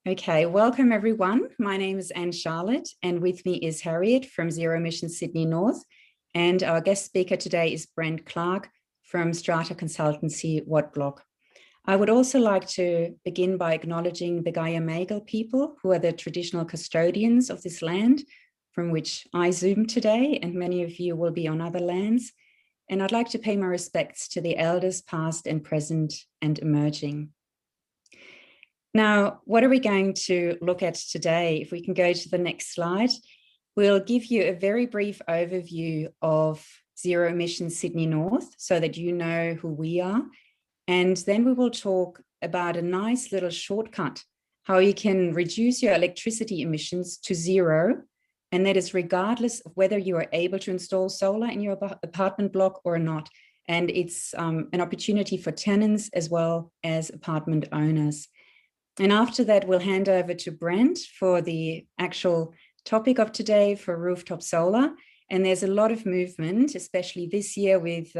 Okay, welcome everyone. My name is Anne-Charlotte and with me is Harriet from Zero Emissions Sydney North. And our guest speaker today is Brent Clark from Strata consultancy Wattblock. I would also like to begin by acknowledging the Gayamagal people who are the traditional custodians of this land from which I Zoom today, and many of you will be on other lands. And I'd like to pay my respects to the elders past and present and emerging. Now, what are we going to look at today? If we can go to the next slide, we'll give you a very brief overview of Zero Emissions Sydney North so that you know who we are. And then we will talk about a nice little shortcut, how you can reduce your electricity emissions to zero. And that is regardless of whether you are able to install solar in your apartment block or not. And it's an opportunity for tenants as well as apartment owners. And after that, we'll hand over to Brent for the actual topic of today for rooftop solar. And there's a lot of movement, especially this year with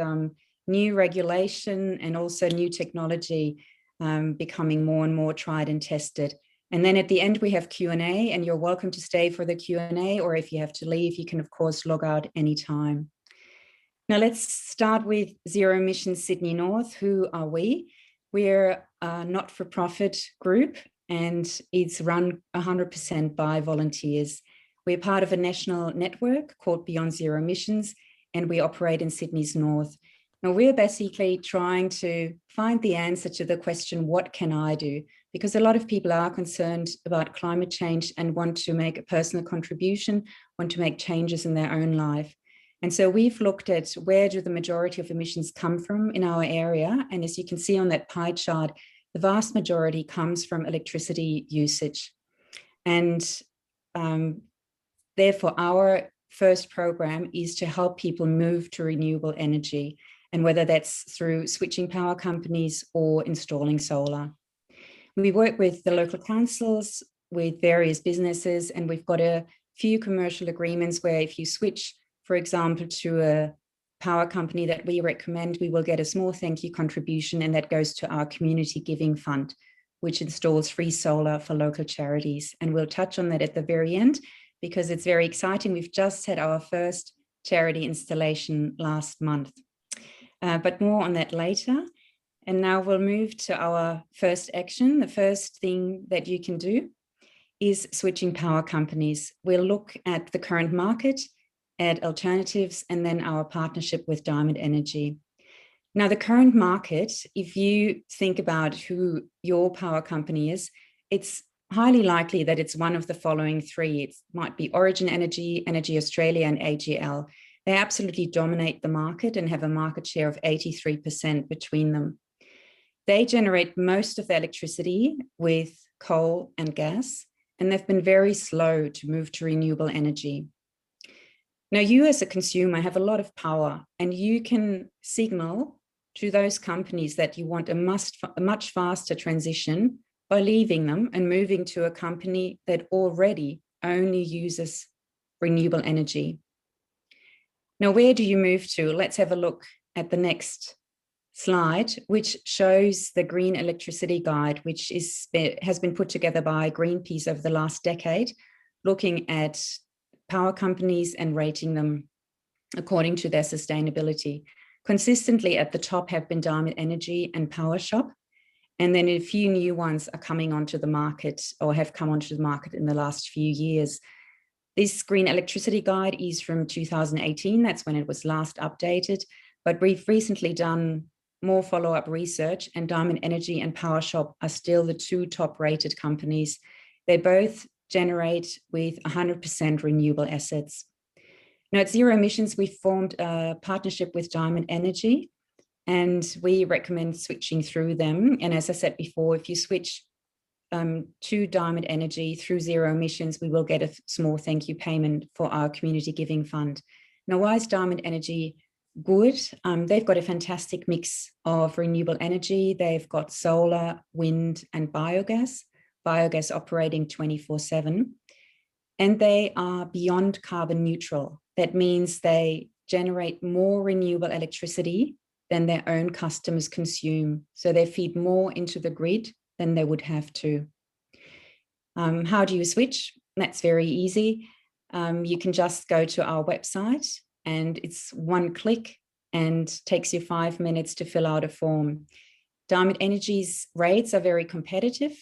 new regulation and also new technology becoming more and more tried and tested. And then at the end, we have Q&A, and you're welcome to stay for the Q&A, or if you have to leave, you can, of course, log out anytime. Now, let's start with Zero Emissions Sydney North. Who are we? We're a not-for-profit group, and it's run 100% by volunteers. We're part of a national network called Beyond Zero Emissions, and we operate in Sydney's north. Now, we're basically trying to find the answer to the question, what can I do? Because a lot of people are concerned about climate change and want to make a personal contribution, want to make changes in their own life. And so we've looked at where do the majority of emissions come from in our area. And as you can see on that pie chart, the vast majority comes from electricity usage. And therefore, our first program is to help people move to renewable energy, and whether that's through switching power companies or installing solar. We work with the local councils, with various businesses, and we've got a few commercial agreements where if you switch, for example, to a power company that we recommend, we will get a small thank you contribution, and that goes to our community giving fund, which installs free solar for local charities. And we'll touch on that at the very end because it's very exciting. We've just had our first charity installation last month, but more on that later. And now we'll move to our first action. The first thing that you can do is switching power companies. We'll look at the current market, at alternatives, and then our partnership with Diamond Energy. Now, the current market, if you think about who your power company is, it's highly likely that it's one of the following three. It might be Origin Energy, Energy Australia, and AGL. They absolutely dominate the market and have a market share of 83% between them. They generate most of their electricity with coal and gas, and they've been very slow to move to renewable energy. Now, you as a consumer have a lot of power, and you can signal to those companies that you want a much faster transition by leaving them and moving to a company that already only uses renewable energy. Now, where do you move to? Let's have a look at the next slide, which shows the Green Electricity Guide, which has been put together by Greenpeace over the last decade, looking at power companies and rating them according to their sustainability. Consistently at the top have been Diamond Energy and PowerShop, and then a few new ones are coming onto the market or have come onto the market in the last few years. This Green Electricity Guide is from 2018. That's when it was last updated, but we've recently done more follow-up research, and Diamond Energy and PowerShop are still the two top rated companies. They both generate with 100% renewable assets. Now, at Zero Emissions, we formed a partnership with Diamond Energy, and we recommend switching through them. And as I said before, if you switch to Diamond Energy through Zero Emissions, we will get a small thank you payment for our community giving fund. Now, why is Diamond Energy good? They've got a fantastic mix of renewable energy. They've got solar, wind, and biogas operating 24/7. And they are beyond carbon neutral. That means they generate more renewable electricity than their own customers consume. So they feed more into the grid than they would have to. How do you switch? That's very easy. You can just go to our website, and it's one click and takes you 5 minutes to fill out a form. Diamond Energy's rates are very competitive,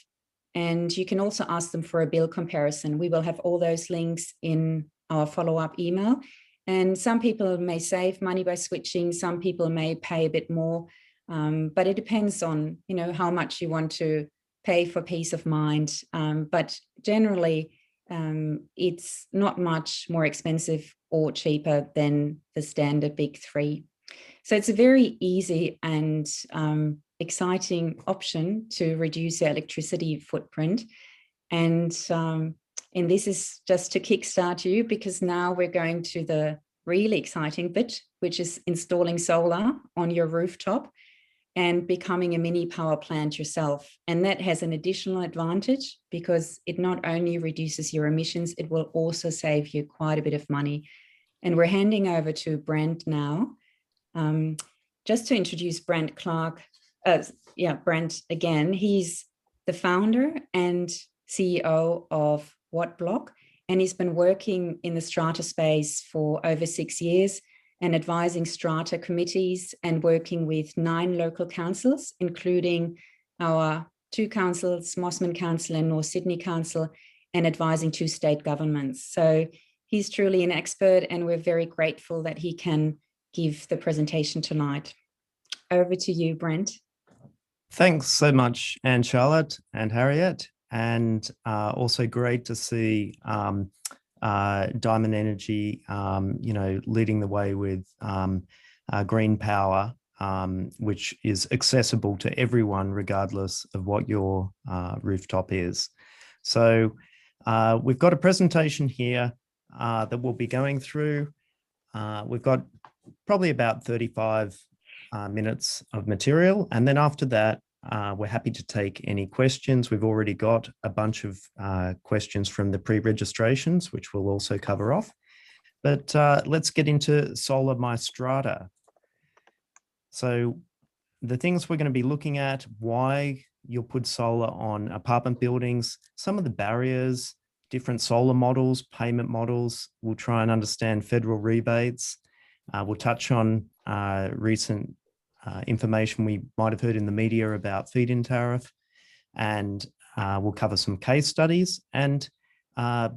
and you can also ask them for a bill comparison. We will have all those links in our follow-up email. And some people may save money by switching, some people may pay a bit more, but it depends on, you know, how much you want to pay for peace of mind. But generally, it's not much more expensive or cheaper than the standard big three. So it's a very easy and exciting option to reduce your electricity footprint. And this is just to kickstart you, because now we're going to the really exciting bit, which is installing solar on your rooftop and becoming a mini power plant yourself. And that has an additional advantage, because it not only reduces your emissions, it will also save you quite a bit of money. And we're handing over to Brent now. Just to introduce Brent Clark, Brent again, he's the founder and CEO of Wattblock, and he's been working in the strata space for over 6 years and advising strata committees and working with 9 local councils, including our 2 councils, Mosman Council and North Sydney Council, and advising 2 state governments. So he's truly an expert, and we're very grateful that he can give the presentation tonight. Over to you, Brent. Thanks so much, Anne-Charlotte and Harriet, and also great to see Diamond Energy, leading the way with green power, which is accessible to everyone regardless of what your rooftop is. So we've got a presentation here that we'll be going through. We've got probably about 35 minutes of material. And then after that, we're happy to take any questions. We've already got a bunch of questions from the pre-registrations, which we'll also cover off. But let's get into Solar My Strata. So the things we're going to be looking at, why you'll put solar on apartment buildings, some of the barriers, different solar models, payment models. We'll try and understand federal rebates. We'll touch on recent information we might have heard in the media about feed-in tariff, and we'll cover some case studies. And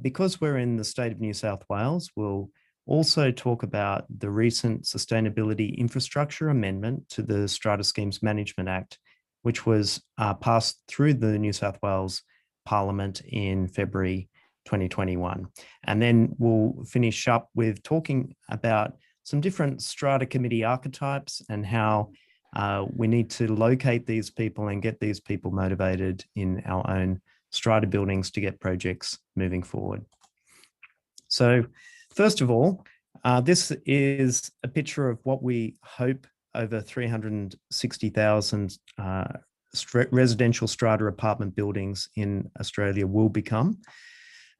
because we're in the state of New South Wales, we'll also talk about the recent Sustainability Infrastructure Amendment to the Strata Schemes Management Act, which was passed through the New South Wales Parliament in February 2021. And then we'll finish up with talking about some different strata committee archetypes and how we need to locate these people and get these people motivated in our own strata buildings to get projects moving forward. So first of all, this is a picture of what we hope over 360,000 residential strata apartment buildings in Australia will become.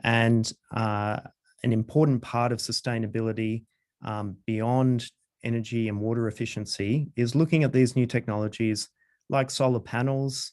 And an important part of sustainability beyond energy and water efficiency is looking at these new technologies like solar panels,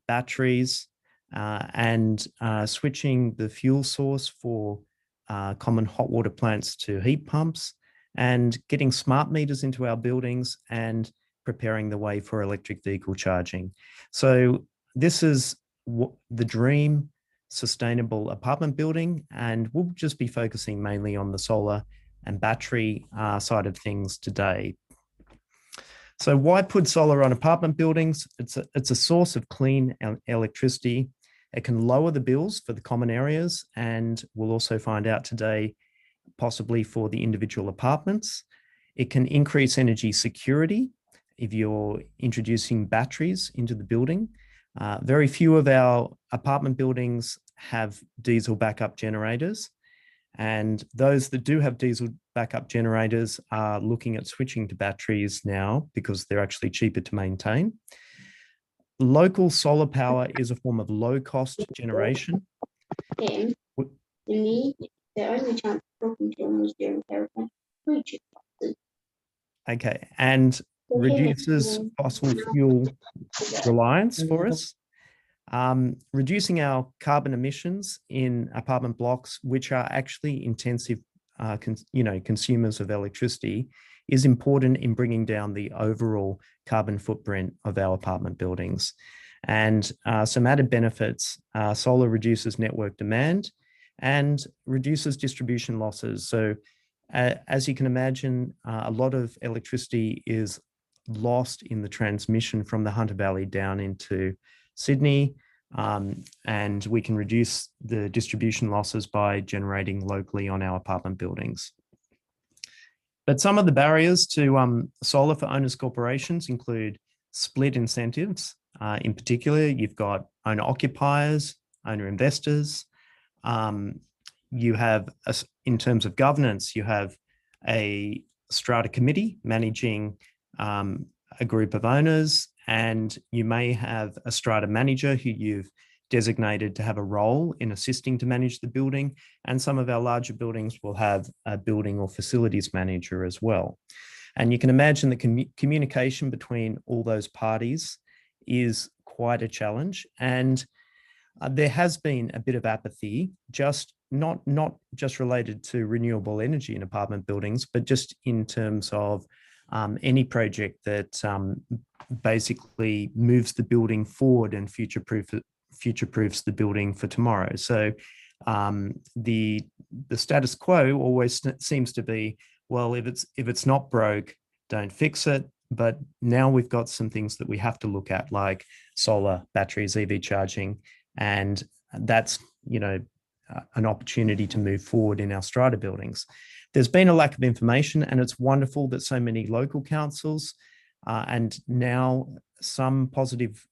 batteries, and switching the fuel source for common hot water plants to heat pumps, and getting smart meters into our buildings and preparing the way for electric vehicle charging. So this is the dream sustainable apartment building, and we'll just be focusing mainly on the solar and battery side of things today. So why put solar on apartment buildings? It's a source of clean electricity. It can lower the bills for the common areas, and we'll also find out today, possibly for the individual apartments. It can increase energy security if you're introducing batteries into the building. Very few of our apartment buildings have diesel backup generators, and those that do have diesel backup generators are looking at switching to batteries now because they're actually cheaper to maintain. Local solar power is a form of low-cost generation. The only chance of talking to him was during therapy. Okay, and reduces fossil fuel reliance for us. Reducing our carbon emissions in apartment blocks, which are actually intensive consumers of electricity, is important in bringing down the overall carbon footprint of our apartment buildings. And some added benefits: solar reduces network demand and reduces distribution losses. So as you can imagine, a lot of electricity is lost in the transmission from the Hunter Valley down into Sydney, and we can reduce the distribution losses by generating locally on our apartment buildings. But some of the barriers to solar for owners corporations include split incentives. In particular, you've got owner occupiers, owner investors. You have, in terms of governance, you have a strata committee managing a group of owners, and you may have a strata manager who you've designated to have a role in assisting to manage the building. And some of our larger buildings will have a building or facilities manager as well. And you can imagine the communication between all those parties is quite a challenge. And there has been a bit of apathy, just not just related to renewable energy in apartment buildings, but just in terms of any project that basically moves the building forward and future-proofs the building for tomorrow. So the status quo always seems to be, well, if it's not broke, don't fix it. But now we've got some things that we have to look at, like solar, batteries, EV charging, and that's an opportunity to move forward in our strata buildings. There's been a lack of information, and it's wonderful that so many local councils and now some positive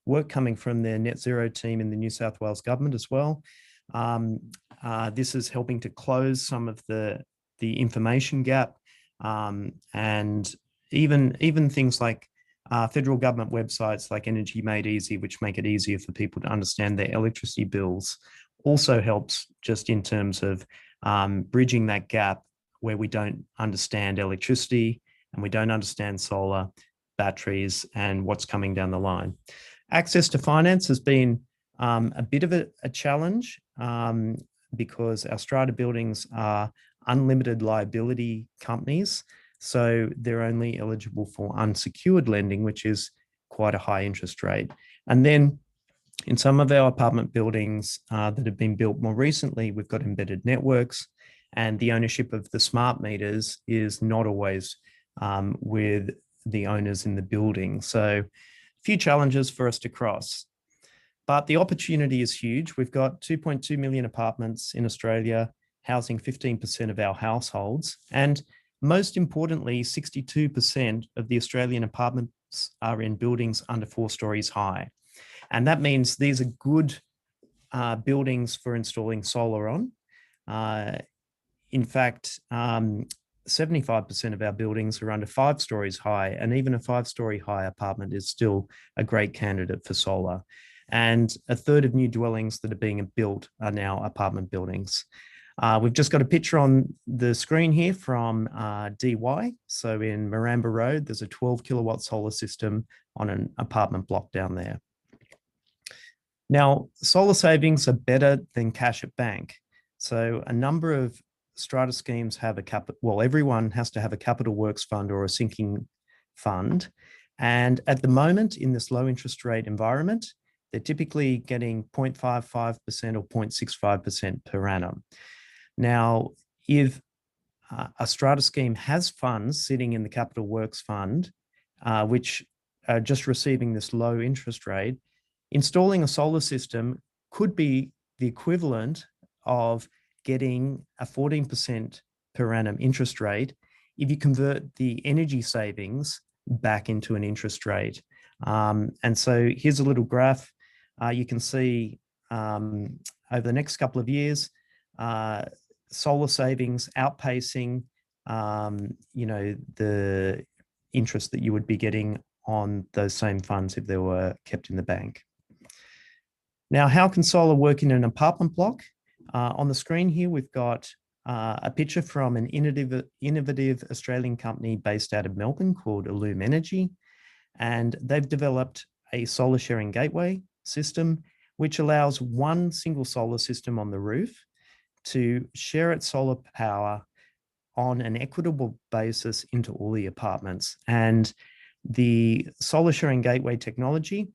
work coming from their net zero team in the New South Wales government as well. This is helping to close some of the information gap, and even things like federal government websites like Energy Made Easy, which make it easier for people to understand their electricity bills, also helps just in terms of bridging that gap where we don't understand electricity and we don't understand solar, batteries, and what's coming down the line. Access to finance has been a bit of a challenge because our strata buildings are unlimited liability companies. So they're only eligible for unsecured lending, which is quite a high interest rate. And then in some of our apartment buildings that have been built more recently, we've got embedded networks, and the ownership of the smart meters is not always with the owners in the building. So a few challenges for us to cross. But the opportunity is huge. We've got 2.2 million apartments in Australia, housing 15% of our households. And most importantly, 62% of the Australian apartments are in buildings under 4 stories high. And that means these are good buildings for installing solar on. In fact, 75% of our buildings are under 5 stories high, and even a 5-story high apartment is still a great candidate for solar. And a third of new dwellings that are being built are now apartment buildings. We've just got a picture on the screen here from DY. So in Maramba Road, there's a 12 kilowatt solar system on an apartment block down there. Now, solar savings are better than cash at bank. So a number of strata schemes have everyone has to have a capital works fund or a sinking fund. And at the moment, in this low interest rate environment, they're typically getting 0.55% or 0.65% per annum. Now, if a strata scheme has funds sitting in the capital works fund, which are just receiving this low interest rate, installing a solar system could be the equivalent of getting a 14% per annum interest rate if you convert the energy savings back into an interest rate. And so here's a little graph. You can see over the next couple of years, solar savings outpacing, the interest that you would be getting on those same funds if they were kept in the bank. Now, how can solar work in an apartment block? On the screen here, we've got a picture from an innovative Australian company based out of Melbourne called Illume Energy. And they've developed a solar sharing gateway system, which allows one single solar system on the roof to share its solar power on an equitable basis into all the apartments. And the solar sharing gateway technology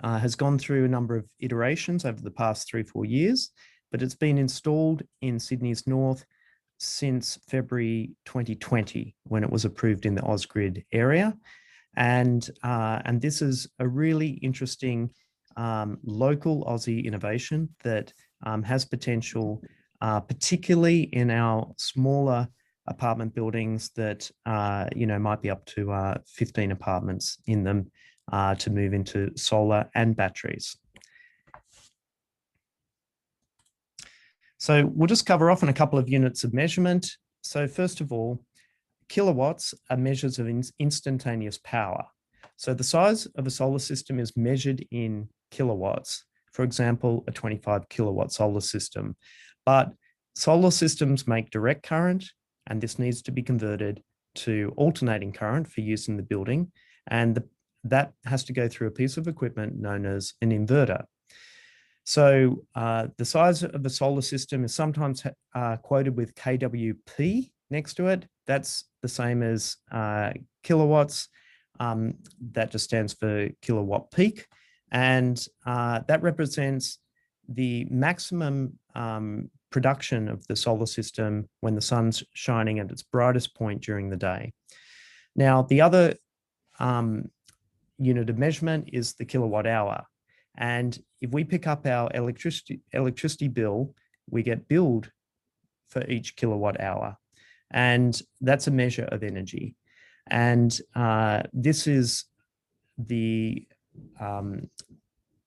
has gone through a number of iterations over the past 3-4 years, but it's been installed in Sydney's north since February 2020, when it was approved in the Ausgrid area. And this is a really interesting local Aussie innovation that has potential, particularly in our smaller apartment buildings that might be up to 15 apartments in them, to move into solar and batteries. So we'll just cover off on a couple of units of measurement. So first of all, kilowatts are measures of instantaneous power. So the size of a solar system is measured in kilowatts. For example, a 25 kilowatt solar system. But solar systems make direct current, and this needs to be converted to alternating current for use in the building. And that has to go through a piece of equipment known as an inverter. So the size of a solar system is sometimes quoted with kWp next to it. That's the same as kilowatts. That just stands for kilowatt peak. And that represents the maximum production of the solar system when the sun's shining at its brightest point during the day. Now, the other unit of measurement is the kilowatt hour. And if we pick up our electricity bill, we get billed for each kilowatt hour. And that's a measure of energy. And this is the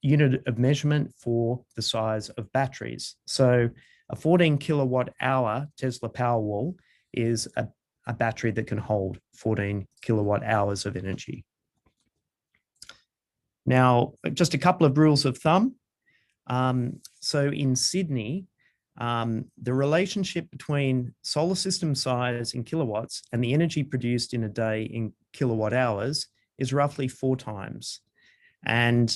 unit of measurement for the size of batteries. So a 14 kilowatt hour Tesla Powerwall is a battery that can hold 14 kilowatt hours of energy. Now, just a couple of rules of thumb. So in Sydney, the relationship between solar system size in kilowatts and the energy produced in a day in kilowatt hours is roughly 4 times. And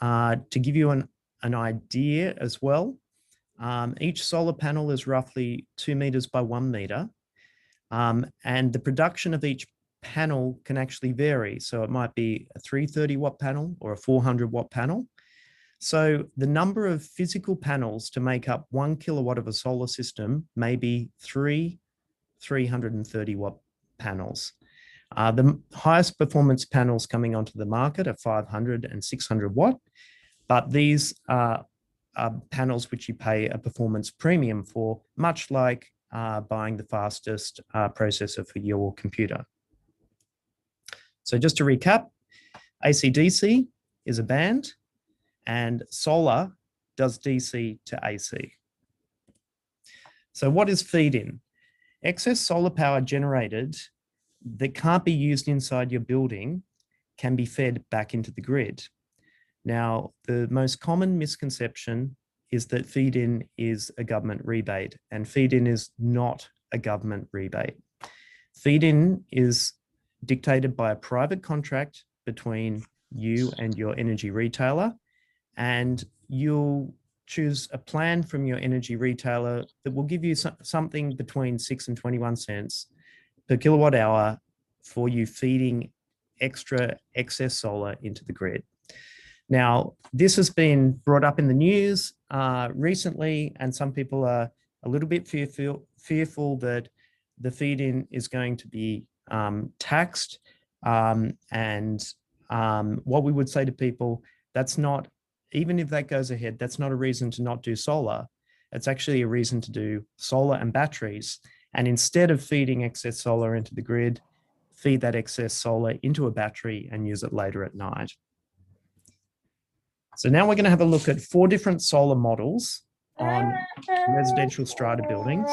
to give you an idea as well, each solar panel is roughly 2 meters by 1 meter. And the production of each panel can actually vary. So it might be a 330 watt panel or a 400 watt panel. So the number of physical panels to make up 1 kilowatt of a solar system may be 330 watt panels. The highest performance panels coming onto the market are 500 and 600 watt, but these are panels which you pay a performance premium for, much like buying the fastest processor for your computer. So just to recap, AC-DC is a band, and solar does DC to AC. So what is feed-in? Excess solar power generated that can't be used inside your building can be fed back into the grid. Now, the most common misconception is that feed-in is a government rebate, and feed-in is not a government rebate. Feed-in is dictated by a private contract between you and your energy retailer, and you'll choose a plan from your energy retailer that will give you something between 6 and 21 cents per kilowatt hour for you feeding excess solar into the grid. Now, this has been brought up in the news recently, and some people are a little bit fearful that the feed-in is going to be taxed. And what we would say to people, that's not, even if that goes ahead, that's not a reason to not do solar. It's actually a reason to do solar and batteries. And instead of feeding excess solar into the grid, feed that excess solar into a battery and use it later at night. So now we're going to have a look at 4 different solar models on residential strata buildings.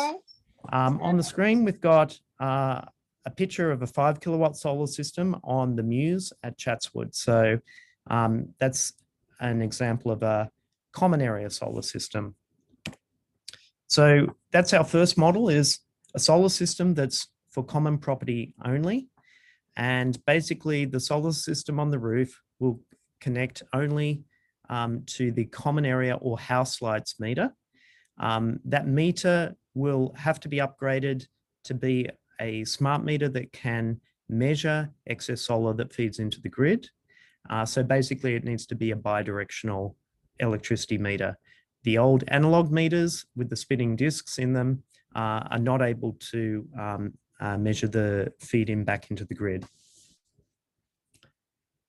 On the screen, we've got a picture of a 5 kilowatt solar system on the Muse at Chatswood. So that's an example of a common area solar system. So that's our first model, is a solar system that's for common property only. And basically the solar system on the roof will connect only to the common area or house lights meter. That meter will have to be upgraded to be a smart meter that can measure excess solar that feeds into the grid. So basically it needs to be a bidirectional electricity meter. The old analog meters with the spinning discs in them are not able to measure the feed in back into the grid.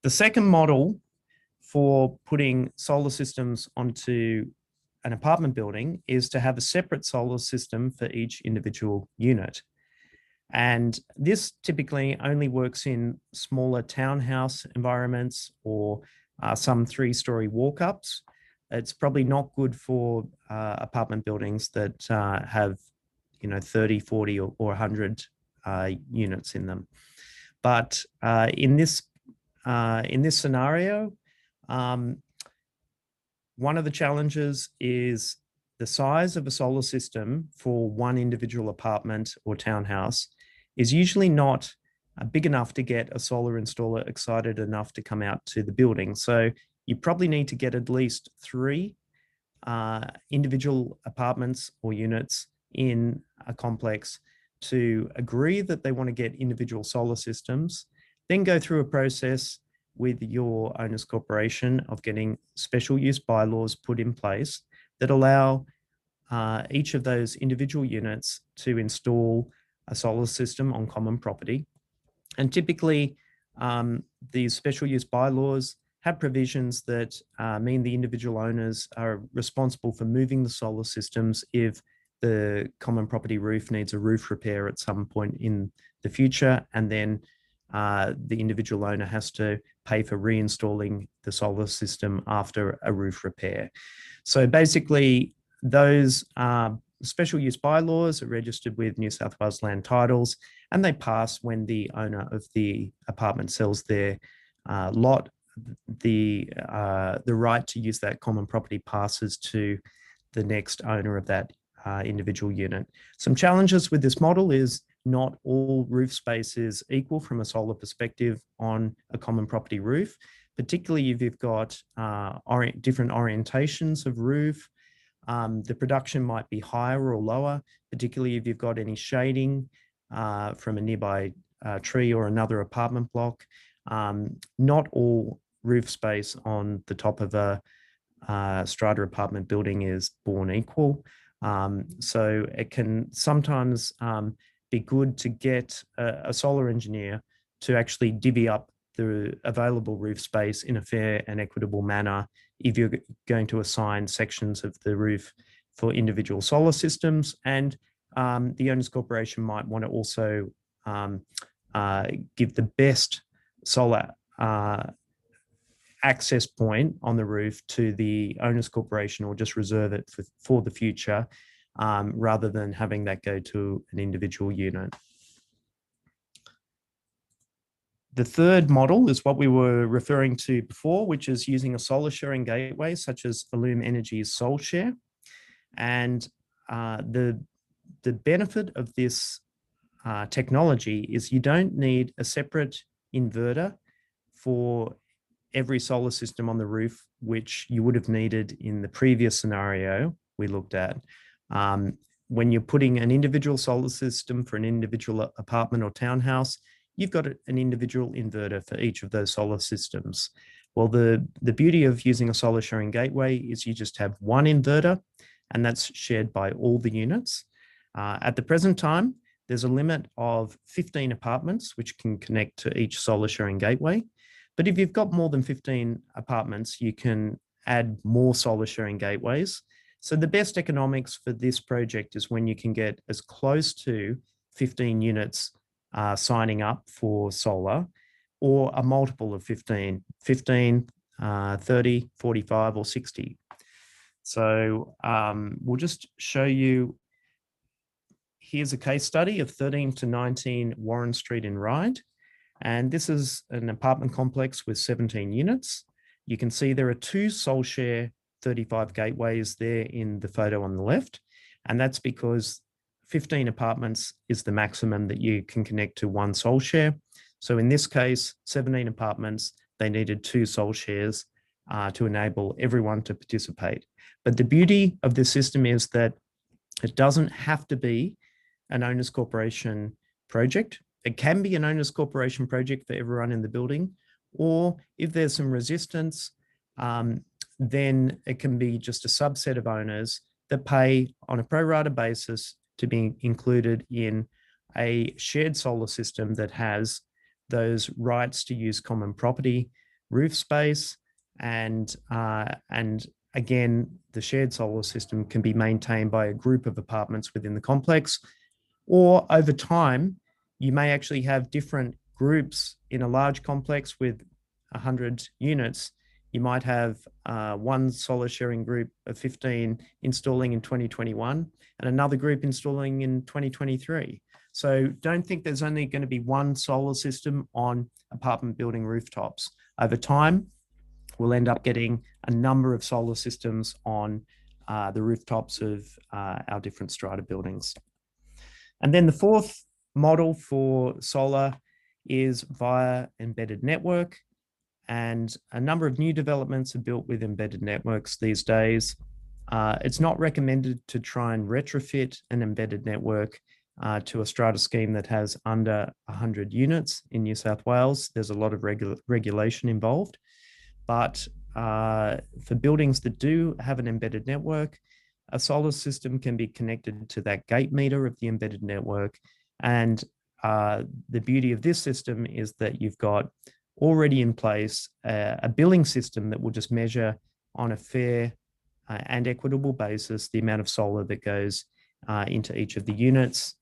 The second model for putting solar systems onto an apartment building is to have a separate solar system for each individual unit. And this typically only works in smaller townhouse environments or some 3-story walk-ups. It's probably not good for apartment buildings that have, 30, 40 or 100 units in them. But in this scenario, one of the challenges is the size of a solar system for one individual apartment or townhouse is usually not big enough to get a solar installer excited enough to come out to the building. So you probably need to get at least 3 individual apartments or units in a complex to agree that they want to get individual solar systems, then go through a process with your owners corporation of getting special use bylaws put in place that allow each of those individual units to install a solar system on common property. And typically, these special use bylaws have provisions that mean the individual owners are responsible for moving the solar systems if the common property roof needs a roof repair at some point in the future, and then the individual owner has to pay for reinstalling the solar system after a roof repair. So basically, those special use bylaws are registered with New South Wales land titles, and they pass when the owner of the apartment sells their lot. The right to use that common property passes to the next owner of that individual unit. Some challenges with this model is not all roof space is equal from a solar perspective on a common property roof, particularly if you've got different orientations of roof. The production might be higher or lower, particularly if you've got any shading from a nearby tree or another apartment block. Not all roof space on the top of a strata apartment building is born equal. So it can sometimes be good to get a solar engineer to actually divvy up the available roof space in a fair and equitable manner if you're going to assign sections of the roof for individual solar systems. And the owners corporation might want to also give the best solar access point on the roof to the owners corporation, or just reserve it for the future, rather than having that go to an individual unit. The third model is what we were referring to before, which is using a solar sharing gateway such as Illume Energy's SolShare. And the benefit of this technology is you don't need a separate inverter for every solar system on the roof, which you would have needed in the previous scenario we looked at. When you're putting an individual solar system for an individual apartment or townhouse, you've got an individual inverter for each of those solar systems. Well, the beauty of using a solar sharing gateway is you just have one inverter, and that's shared by all the units. At the present time, there's a limit of 15 apartments which can connect to each solar sharing gateway. But if you've got more than 15 apartments, you can add more solar sharing gateways. So the best economics for this project is when you can get as close to 15 units signing up for solar, or a multiple of 15, 30, 45, or 60. So we'll just show you. Here's a case study of 13 to 19 Warren Street in Ryde. And this is an apartment complex with 17 units. You can see there are 2 SolShare 35 gateways there in the photo on the left. And that's because 15 apartments is the maximum that you can connect to one SolShare. So in this case, 17 apartments, they needed 2 SolShares to enable everyone to participate. But the beauty of this system is that it doesn't have to be an owners corporation project. It can be an owners corporation project for everyone in the building, or if there's some resistance, then it can be just a subset of owners that pay on a pro rata basis to be included in a shared solar system that has those rights to use common property, roof space, and again, the shared solar system can be maintained by a group of apartments within the complex, or over time, you may actually have different groups in a large complex with 100 units. You might have one solar sharing group of 15 installing in 2021 and another group installing in 2023. So don't think there's only going to be one solar system on apartment building rooftops. Over time, we'll end up getting a number of solar systems on the rooftops of our different strata buildings. And then the fourth model for solar is via embedded network. And a number of new developments are built with embedded networks these days. It's not recommended to try and retrofit an embedded network to a strata scheme that has under 100 units in New South Wales. There's a lot of regulation involved. But for buildings that do have an embedded network, a solar system can be connected to that gate meter of the embedded network. And the beauty of this system is that you've got already in place a billing system that will just measure on a fair and equitable basis the amount of solar that goes into each of the units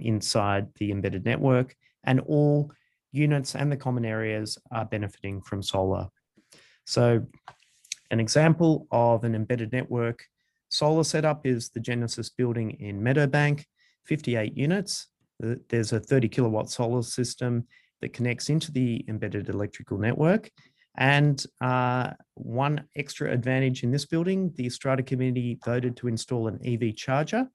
inside the embedded network, and all units and the common areas are benefiting from solar. So an example of an embedded network solar setup is the Genesis building in Meadowbank, 58 units. There's a 30 kilowatt solar system that connects into the embedded electrical network. And one extra advantage in this building, the Strata committee voted to install an EV charger,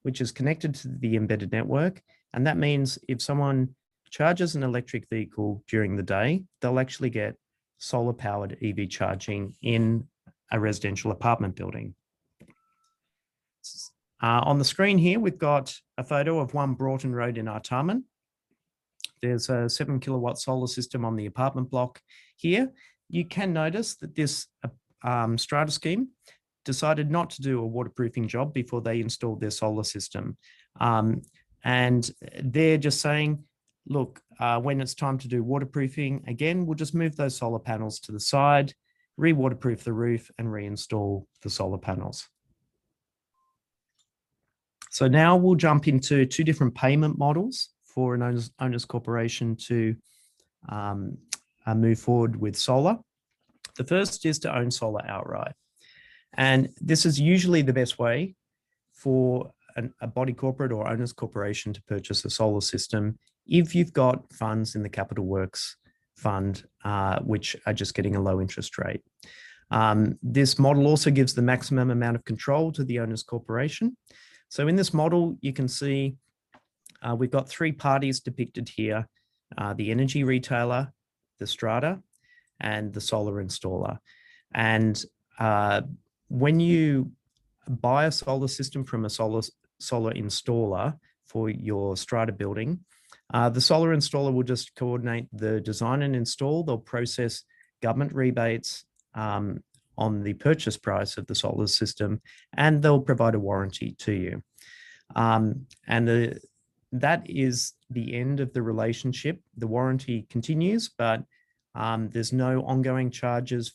which is connected to the embedded network. And that means if someone charges an electric vehicle during the day, they'll actually get solar powered EV charging in a residential apartment building. On the screen here, we've got a photo of 1 Broughton Road in Artarmon. There's a 7 kilowatt solar system on the apartment block here. You can notice that this strata scheme decided not to do a waterproofing job before they installed their solar system. And they're just saying, look, when it's time to do waterproofing, again, we'll just move those solar panels to the side, re-waterproof the roof and reinstall the solar panels. So now we'll jump into 2 different payment models for an owners corporation to move forward with solar. The first is to own solar outright. And this is usually the best way for a body corporate or owners corporation to purchase a solar system if you've got funds in the capital works fund, which are just getting a low interest rate. This model also gives the maximum amount of control to the owners corporation. So in this model, you can see we've got 3 parties depicted here, the energy retailer, the strata, and the solar installer. And when you buy a solar system from a solar installer for your strata building, the solar installer will just coordinate the design and install. They'll process government rebates on the purchase price of the solar system, and they'll provide a warranty to you. That is the end of the relationship. The warranty continues, but there's no ongoing charges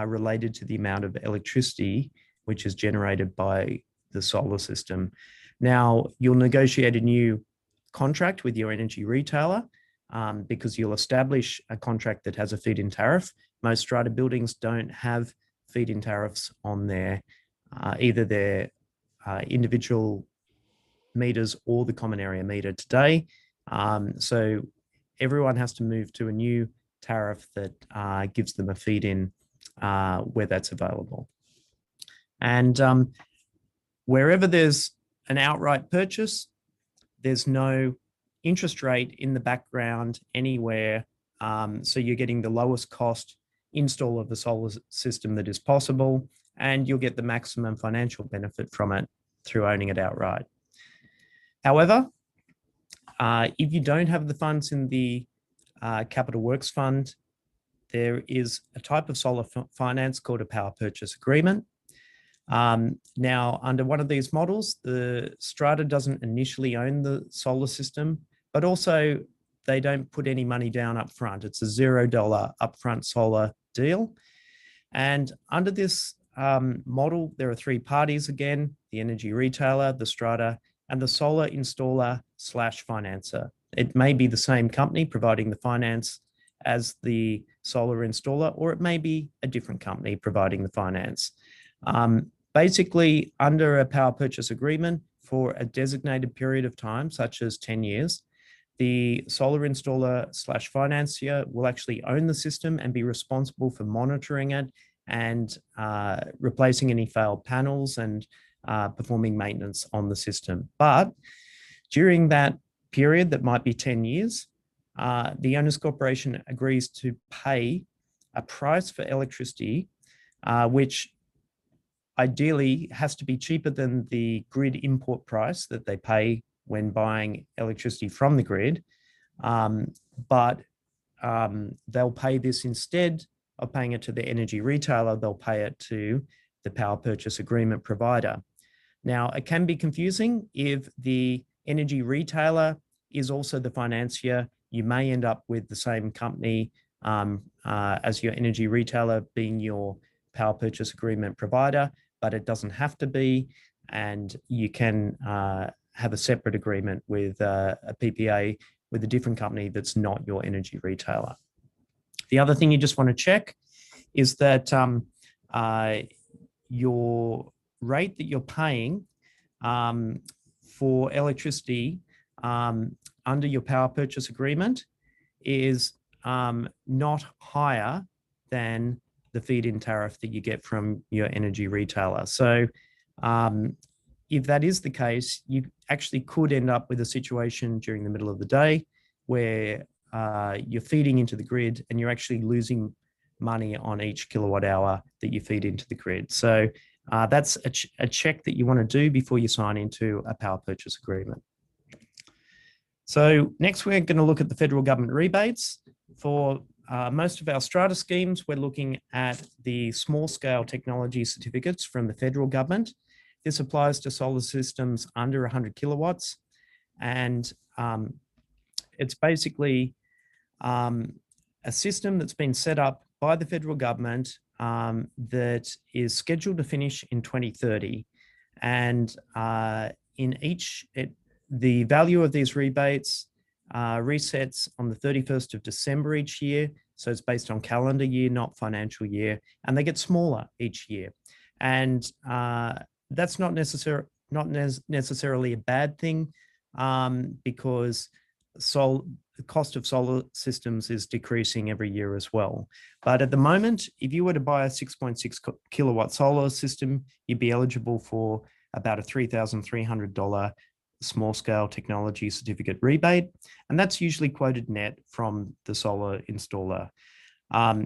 related to the amount of electricity which is generated by the solar system. Now, you'll negotiate a new contract with your energy retailer because you'll establish a contract that has a feed-in tariff. Most strata buildings don't have feed-in tariffs on their either their individual meters or the common area meter today. So everyone has to move to a new tariff that gives them a feed-in where that's available. And wherever there's an outright purchase, there's no interest rate in the background anywhere. So you're getting the lowest cost install of the solar system that is possible, and you'll get the maximum financial benefit from it through owning it outright. However, if you don't have the funds in the Capital Works Fund, there is a type of solar finance called a power purchase agreement. Now, under one of these models, the strata doesn't initially own the solar system, but also they don't put any money down up front. It's a $0 upfront solar deal. And under this model, there are three parties again: the energy retailer, the strata, and the solar installer / financer. It may be the same company providing the finance as the solar installer, or it may be a different company providing the finance. Basically, under a power purchase agreement for a designated period of time, such as 10 years, the solar installer / financier will actually own the system and be responsible for monitoring it and replacing any failed panels and performing maintenance on the system. But during that period, that might be 10 years, the owners corporation agrees to pay a price for electricity, which ideally has to be cheaper than the grid import price that they pay when buying electricity from the grid. But they'll pay this instead of paying it to the energy retailer, they'll pay it to the power purchase agreement provider. Now, it can be confusing if the energy retailer is also the financier. You may end up with the same company as your energy retailer being your power purchase agreement provider, but it doesn't have to be. And you can have a separate agreement with a PPA with a different company that's not your energy retailer. The other thing you just want to check is that your rate that you're paying for electricity under your power purchase agreement is not higher than the feed-in tariff that you get from your energy retailer. So if that is the case, you actually could end up with a situation during the middle of the day where you're feeding into the grid and you're actually losing money on each kilowatt hour that you feed into the grid. So that's a check that you want to do before you sign into a power purchase agreement. So next, we're going to look at the federal government rebates. For most of our strata schemes, we're looking at the small scale technology certificates from the federal government. This applies to solar systems under 100 kilowatts. And it's basically a system that's been set up by the federal government that is scheduled to finish in 2030. And the value of these rebates resets on the 31st of December each year. So it's based on calendar year, not financial year, and they get smaller each year. And that's not necessarily a bad thing because the cost of solar systems is decreasing every year as well. But at the moment, if you were to buy a 6.6 kilowatt solar system, you'd be eligible for about a $3,300 small scale technology certificate rebate. And that's usually quoted net from the solar installer.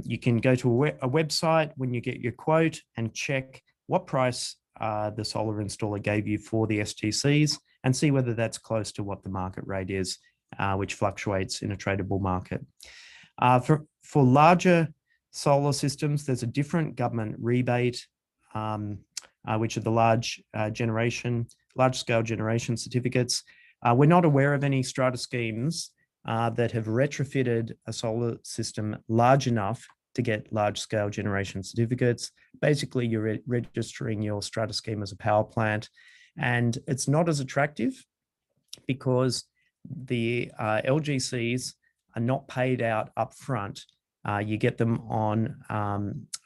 You can go to a website when you get your quote and check what price the solar installer gave you for the STCs and see whether that's close to what the market rate is, which fluctuates in a tradable market. For larger solar systems, there's a different government rebate, which are the large scale generation certificates. We're not aware of any strata schemes that have retrofitted a solar system large enough to get large scale generation certificates. Basically, you're registering your strata scheme as a power plant, and it's not as attractive because the LGCs are not paid out up front. You get them on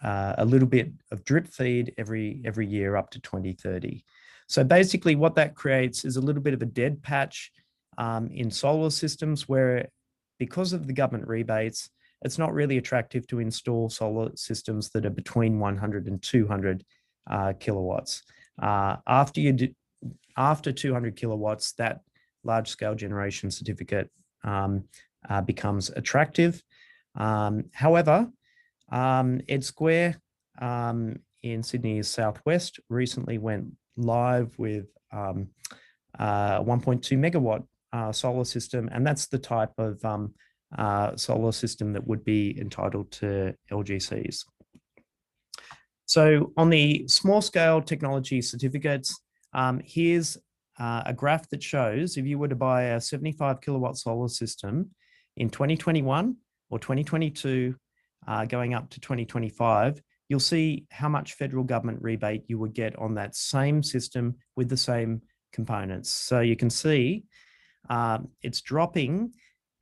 a little bit of drip feed every year up to 2030. So basically what that creates is a little bit of a dead patch in solar systems where, because of the government rebates, it's not really attractive to install solar systems that are between 100 and 200 kilowatts. After 200 kilowatts, that large scale generation certificate becomes attractive. However, Ed Square in Sydney's southwest recently went live with 1.2 megawatt solar system, and that's the type of solar system that would be entitled to LGCs. So on the small scale technology certificates, here's a graph that shows if you were to buy a 75 kilowatt solar system in 2021 or 2022, going up to 2025, you'll see how much federal government rebate you would get on that same system with the same components. So you can see it's dropping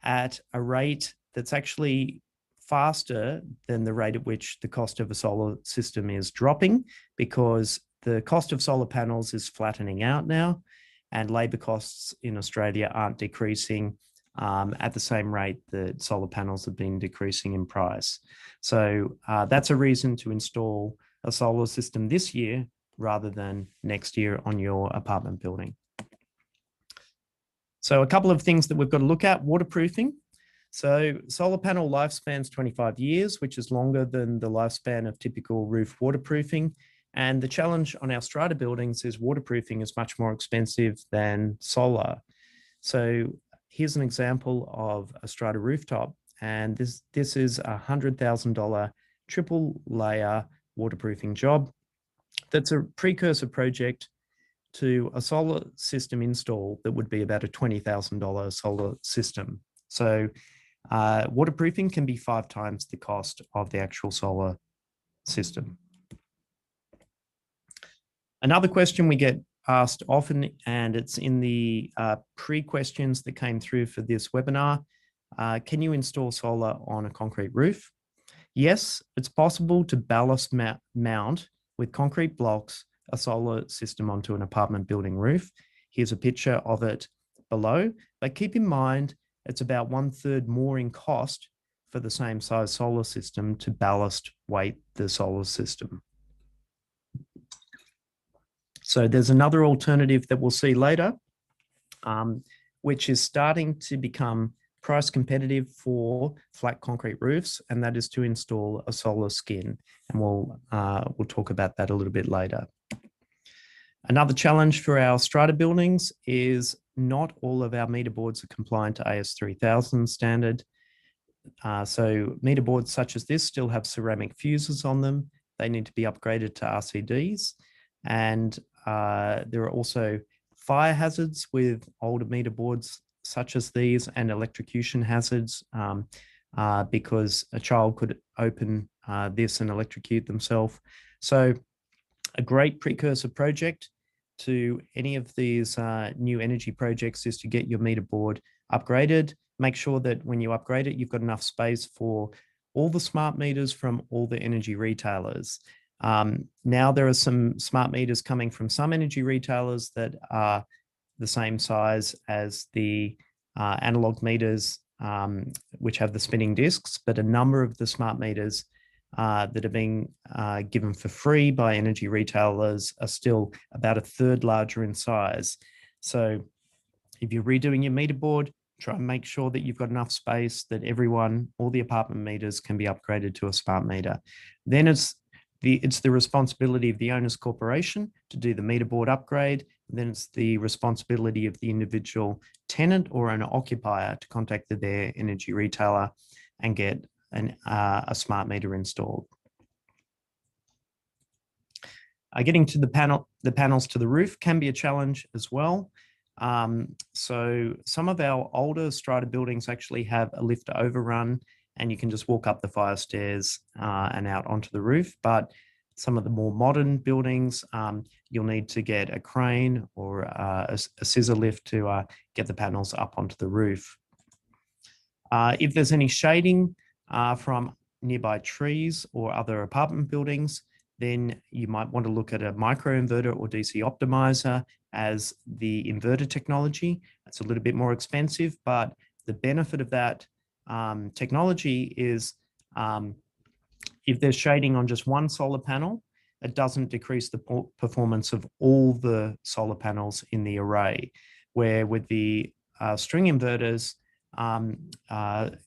at a rate that's actually faster than the rate at which the cost of a solar system is dropping, because the cost of solar panels is flattening out now, and labour costs in Australia aren't decreasing at the same rate that solar panels have been decreasing in price. So that's a reason to install a solar system this year rather than next year on your apartment building. So a couple of things that we've got to look at: waterproofing. So solar panel lifespan's 25 years, which is longer than the lifespan of typical roof waterproofing. And the challenge on our strata buildings is waterproofing is much more expensive than solar. So here's an example of a strata rooftop. And this is a $100,000 triple layer waterproofing job. That's a precursor project to a solar system install that would be about a $20,000 solar system. So waterproofing can be 5 times the cost of the actual solar system. Another question we get asked often, and it's in the pre-questions that came through for this webinar: can you install solar on a concrete roof? Yes, it's possible to ballast mount with concrete blocks a solar system onto an apartment building roof. Here's a picture of it below, but keep in mind it's about 1/3 more in cost for the same size solar system to ballast weight the solar system. So there's another alternative that we'll see later, which is starting to become price competitive for flat concrete roofs, and that is to install a solar skin. And we'll talk about that a little bit later. Another challenge for our strata buildings is not all of our meter boards are compliant to AS3000 standard. So meter boards such as this still have ceramic fuses on them. They need to be upgraded to RCDs. And there are also fire hazards with older meter boards such as these, and electrocution hazards because a child could open this and electrocute themselves. So a great precursor project to any of these new energy projects is to get your meter board upgraded. Make sure that when you upgrade it, you've got enough space for all the smart meters from all the energy retailers. Now there are some smart meters coming from some energy retailers that are the same size as the analog meters, which have the spinning discs, but a number of the smart meters that are being given for free by energy retailers are still about 1/3 larger in size. So if you're redoing your meter board, try and make sure that you've got enough space that all the apartment meters can be upgraded to a smart meter. Then it's the responsibility of the owner's corporation to do the meter board upgrade. Then it's the responsibility of the individual tenant or owner occupier to contact their energy retailer and get a smart meter installed. Getting to the panels to the roof can be a challenge as well. So some of our older strata buildings actually have a lift overrun, and you can just walk up the fire stairs and out onto the roof. But some of the more modern buildings, you'll need to get a crane or a scissor lift to get the panels up onto the roof. If there's any shading from nearby trees or other apartment buildings, then you might want to look at a microinverter or DC optimizer as the inverter technology. It's a little bit more expensive, but the benefit of that technology is if there's shading on just one solar panel, it doesn't decrease the performance of all the solar panels in the array, where with the string inverters,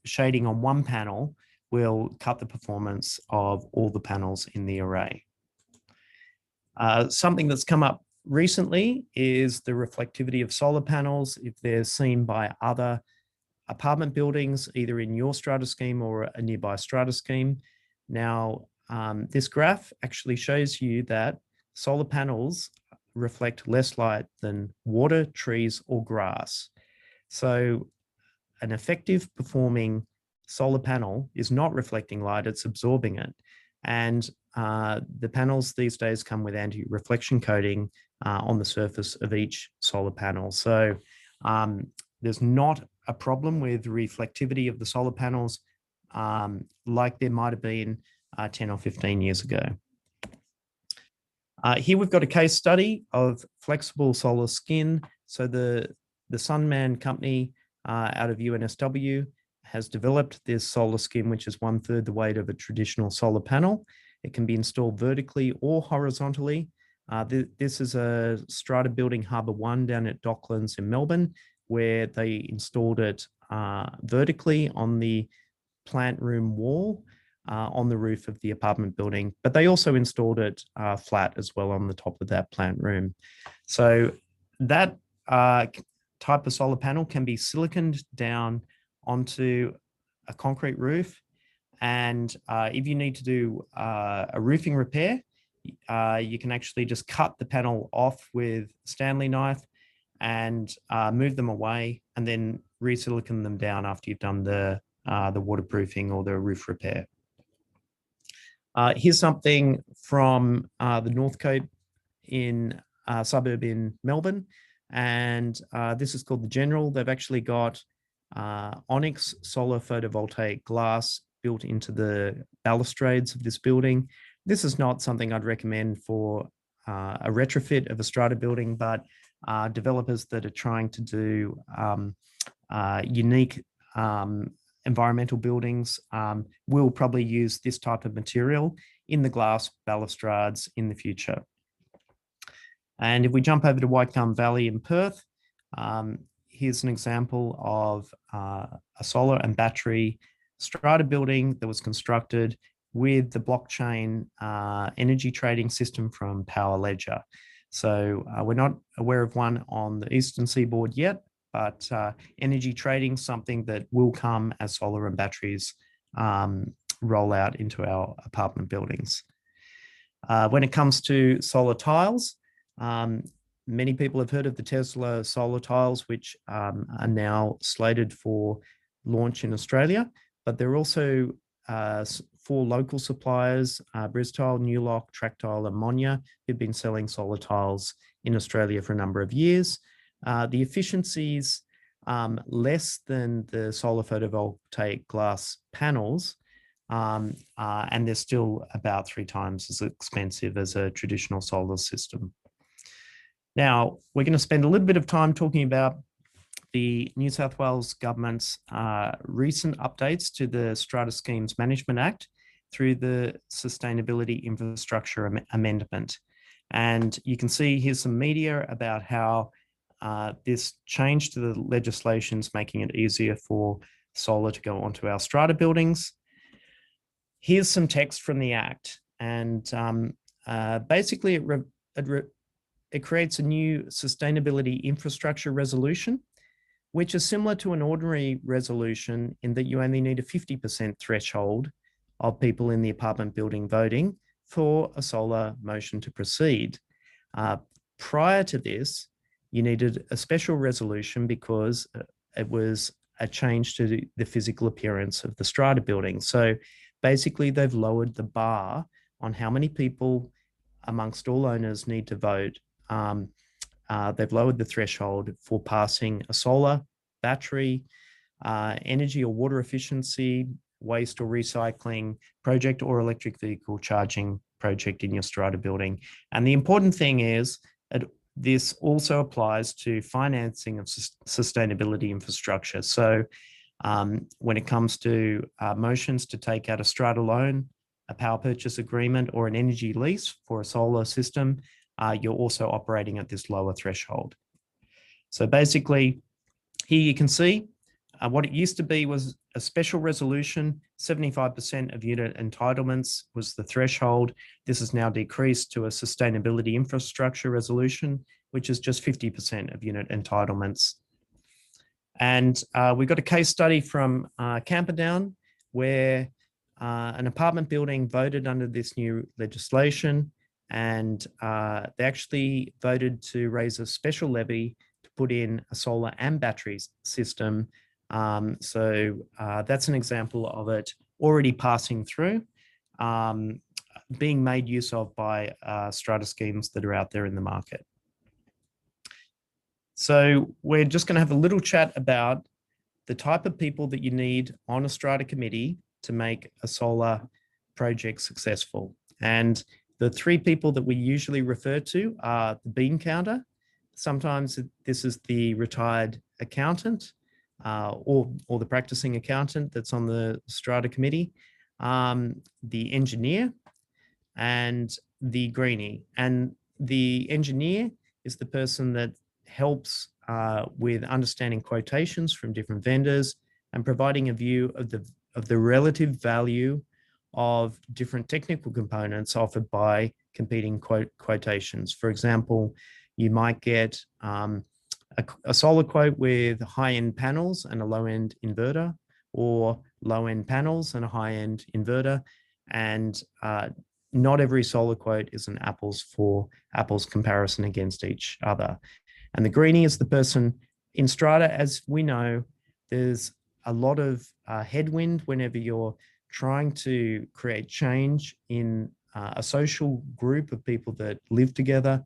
shading on one panel will cut the performance of all the panels in the array. Something that's come up recently is the reflectivity of solar panels if they're seen by other apartment buildings, either in your strata scheme or a nearby strata scheme. Now, this graph actually shows you that solar panels reflect less light than water, trees, or grass. So an effective performing solar panel is not reflecting light, it's absorbing it. And the panels these days come with anti-reflection coating on the surface of each solar panel. So there's not a problem with reflectivity of the solar panels like there might have been 10 or 15 years ago. Here we've got a case study of flexible solar skin. So the Sunman company out of UNSW has developed this solar skin, which is 1/3 the weight of a traditional solar panel. It can be installed vertically or horizontally. This is a strata building, Harbour One, down at Docklands in Melbourne, where they installed it vertically on the plant room wall on the roof of the apartment building, but they also installed it flat as well on the top of that plant room. So that type of solar panel can be siliconed down onto a concrete roof. And if you need to do a roofing repair, you can actually just cut the panel off with a Stanley knife and move them away and then re-silicon them down after you've done the waterproofing or the roof repair. Here's something from the Northcote in a suburb in Melbourne. And this is called the General. They've actually got onyx solar photovoltaic glass built into the balustrades of this building. This is not something I'd recommend for a retrofit of a strata building, but developers that are trying to do unique environmental buildings will probably use this type of material in the glass balustrades in the future. And if we jump over to Whitegum Valley in Perth, here's an example of a solar and battery strata building that was constructed with the blockchain energy trading system from Power Ledger. So we're not aware of one on the Eastern Seaboard yet, but energy trading is something that will come as solar and batteries roll out into our apartment buildings. When it comes to solar tiles, many people have heard of the Tesla solar tiles, which are now slated for launch in Australia, but there are also 4 local suppliers, Bristile, Newlock, Tractile and Monya, who've been selling solar tiles in Australia for a number of years. The efficiencies less than the solar photovoltaic glass panels, and they're still about 3 times as expensive as a traditional solar system. Now, we're going to spend a little bit of time talking about the New South Wales government's recent updates to the Strata Schemes Management Act through the Sustainability Infrastructure Amendment. And you can see here's some media about how this change to the legislation is making it easier for solar to go onto our strata buildings. Here's some text from the Act. And basically, it creates a new sustainability infrastructure resolution, which is similar to an ordinary resolution in that you only need a 50% threshold of people in the apartment building voting for a solar motion to proceed. Prior to this, you needed a special resolution because it was a change to the physical appearance of the strata building. So basically, they've lowered the bar on how many people amongst all owners need to vote. They've lowered the threshold for passing a solar, battery, energy or water efficiency, waste or recycling project, or electric vehicle charging project in your strata building. And the important thing is that this also applies to financing of sustainability infrastructure. So when it comes to motions to take out a strata loan, a power purchase agreement, or an energy lease for a solar system, you're also operating at this lower threshold. So basically, here you can see What it used to be was a special resolution. 75% of unit entitlements was the threshold. This is now decreased to a sustainability infrastructure resolution, which is just 50% of unit entitlements. And we got a case study from Camperdown where an apartment building voted under this new legislation, and they actually voted to raise a special levy to put in a solar and batteries system. So that's an example of it already passing through, being made use of by strata schemes that are out there in the market. So we're just going to have a little chat about the type of people that you need on a strata committee to make a solar project successful. And the three people that we usually refer to are the bean counter. Sometimes this is the retired accountant or the practicing accountant that's on the strata committee, the engineer, and the greenie. And the engineer is the person that helps with understanding quotations from different vendors and providing a view of the relative value of different technical components offered by competing quotations. For example, you might get a solar quote with high-end panels and a low-end inverter, or low-end panels and a high-end inverter. And not every solar quote is an apples for apples comparison against each other. And the greenie is the person in strata. As we know, there's a lot of headwind whenever you're trying to create change in a social group of people that live together.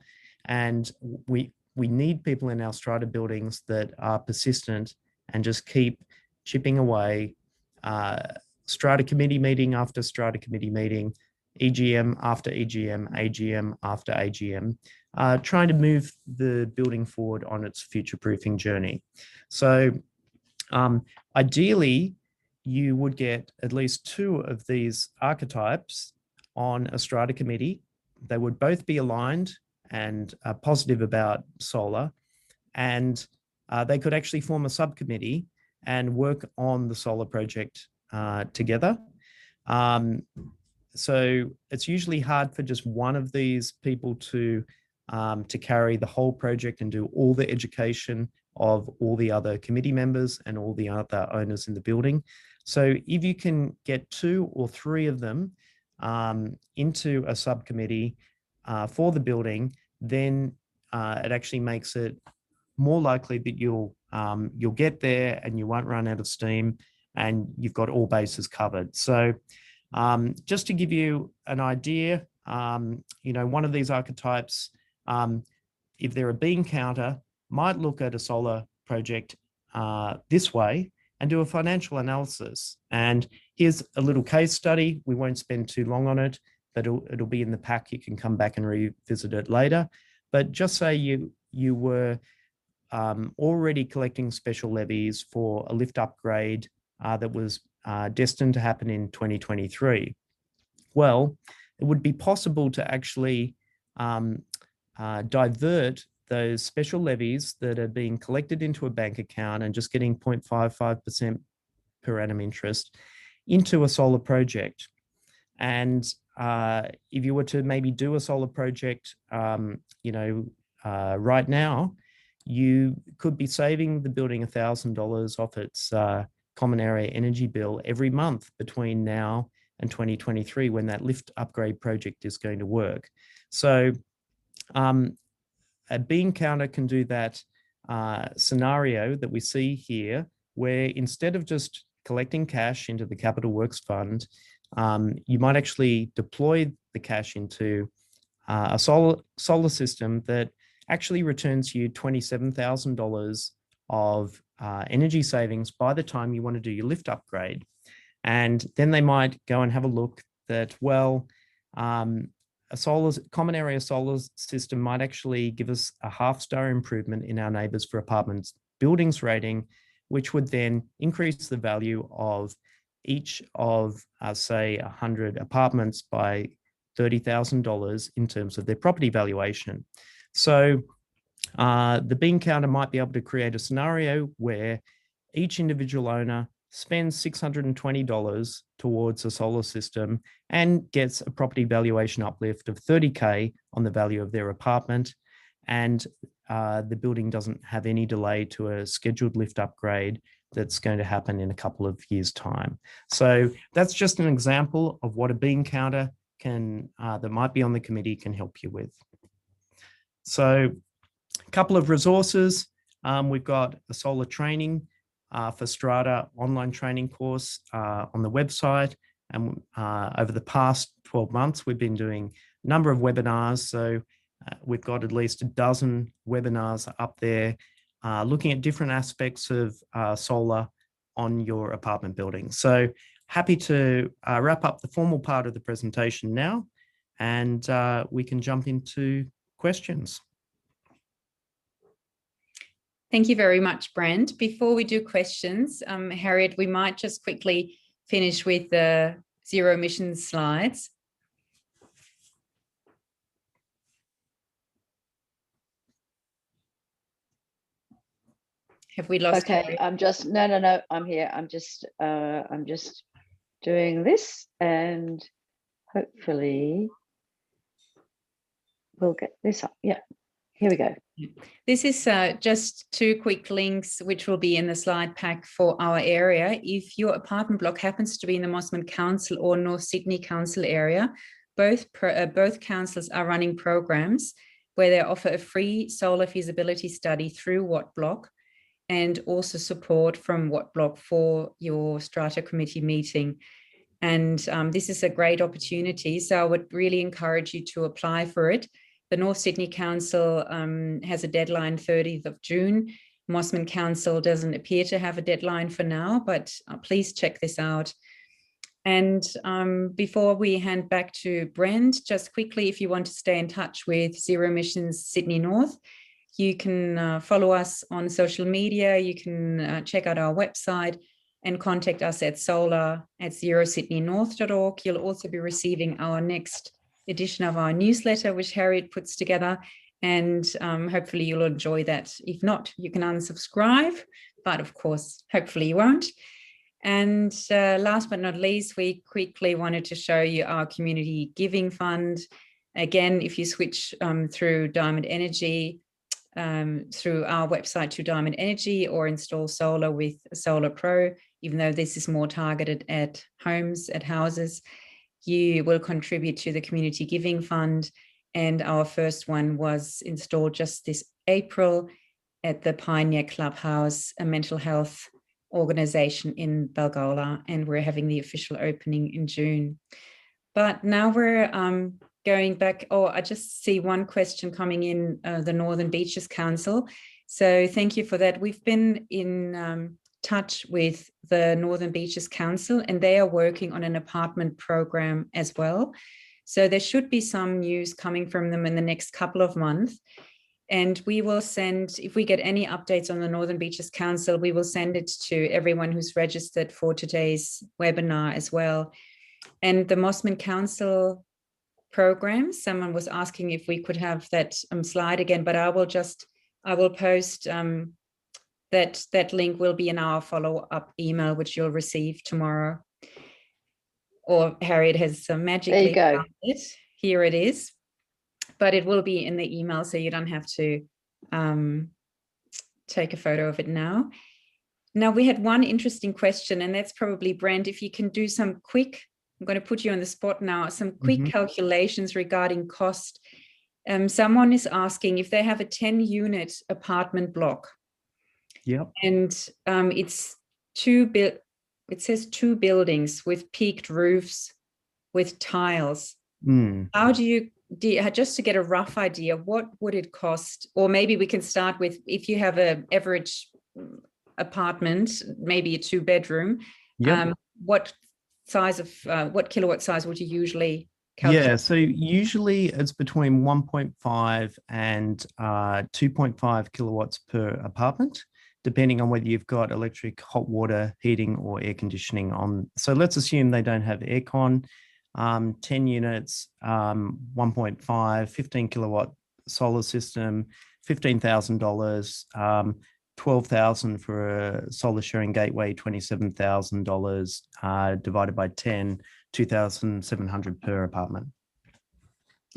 And we need people in our strata buildings that are persistent and just keep chipping away, strata committee meeting after strata committee meeting, EGM after EGM, AGM after AGM, trying to move the building forward on its future-proofing journey. So ideally, you would get at least two of these archetypes on a strata committee. They would both be aligned and positive about solar, and they could actually form a subcommittee and work on the solar project together. So it's usually hard for just one of these people to carry the whole project and do all the education of all the other committee members and all the other owners in the building. So if you can get two or three of them into a subcommittee for the building, then it actually makes it more likely that you'll get there and you won't run out of steam and you've got all bases covered. So just to give you an idea, one of these archetypes, if they're a bean counter, might look at a solar project this way and do a financial analysis. And here's a little case study. We won't spend too long on it, but it'll be in the pack. You can come back and revisit it later. But just say you were already collecting special levies for a lift upgrade that was destined to happen in 2023. Well, it would be possible to actually divert those special levies that are being collected into a bank account and just getting 0.55% per annum interest into a solar project. And if you were to maybe do a solar project, right now, you could be saving the building $1,000 off its common area energy bill every month between now and 2023 when that lift upgrade project is going to work. So a bean counter can do that scenario that we see here, where instead of just collecting cash into the Capital Works Fund, you might actually deploy the cash into a solar system that actually returns you $27,000 of energy savings by the time you want to do your lift upgrade. And then they might go and have a look that, well, a common area solar system might actually give us a half-star improvement in our neighbours for apartments buildings rating, which would then increase the value of each of, say, 100 apartments by $30,000 in terms of their property valuation. So the bean counter might be able to create a scenario where each individual owner spends $620 towards a solar system and gets a property valuation uplift of $30K on the value of their apartment. And the building doesn't have any delay to a scheduled lift upgrade that's going to happen in a couple of years' time. So that's just an example of what a bean counter can that might be on the committee can help you with. So a couple of resources. We've got a solar training for Strata online training course on the website. And over the past 12 months, we've been doing a number of webinars. So we've got at least a dozen webinars up there looking at different aspects of solar on your apartment building. So happy to wrap up the formal part of the presentation now, and we can jump into questions. Thank you very much, Brent. Before we do questions, Harriet, we might just quickly finish with the zero emissions slides. Have we lost? Okay, Harriet? I'm just no, I'm here. I'm just doing this, and hopefully we'll get this up. Yeah, here we go. This is just two quick links which will be in the slide pack for our area. If your apartment block happens to be in the Mosman Council or North Sydney Council area, both councils are running programs where they offer a free solar feasibility study through Wattblock, and also support from Wattblock for your Strata committee meeting. And this is a great opportunity. So I would really encourage you to apply for it. The North Sydney Council has a deadline 30th of June. Mosman Council doesn't appear to have a deadline for now, but please check this out. And before we hand back to Brent, just quickly, if you want to stay in touch with Zero Emissions Sydney North, you can follow us on social media. You can check out our website and contact us at solar@zerosydneynorth.org. You'll also be receiving our next edition of our newsletter, which Harriet puts together, and hopefully you'll enjoy that. If not, you can unsubscribe, but of course, hopefully you won't. And last but not least, we quickly wanted to show you our community giving fund. Again, if you switch through Diamond Energy, through our website to Diamond Energy, or install solar with Solar Pro, even though this is more targeted at homes, at houses, you will contribute to the Community Giving Fund. And our first one was installed just this April at the Pioneer Clubhouse, a mental health organization in Balgola, and we're having the official opening in June. But now we're going back. Oh, I just see one question coming in, the Northern Beaches Council. So thank you for that. We've been in touch with the Northern Beaches Council, and they are working on an apartment program as well. So there should be some news coming from them in the next couple of months. And we will send, if we get any updates on the Northern Beaches Council, we will send it to everyone who's registered for today's webinar as well. And the Mosman Council program, someone was asking if we could have that slide again, but I will post that link will be in our follow-up email, which you'll receive tomorrow. Or Harriet has magically found it. Here it is, but it will be in the email, so you don't have to take a photo of it now. Now, we had one interesting question, and that's probably, Brent, if you can do some quick, I'm going to put you on the spot now, some quick calculations regarding cost. Someone is asking if they have a 10-unit apartment block. Yep. And it's it says 2 buildings with peaked roofs with tiles. How do you, just to get a rough idea, what would it cost? Or maybe we can start with, if you have an average apartment, maybe a 2-bedroom, what size of what kilowatt size would you usually calculate? Yeah, so usually it's between 1.5 and 2.5 kilowatts per apartment, depending on whether you've got electric, hot water, heating, or air conditioning on. So let's assume they don't have aircon. 10 units, 1.5, 15 kilowatt solar system, $15,000. 12,000 for a solar sharing gateway, $27,000 divided by 10, 2,700 per apartment.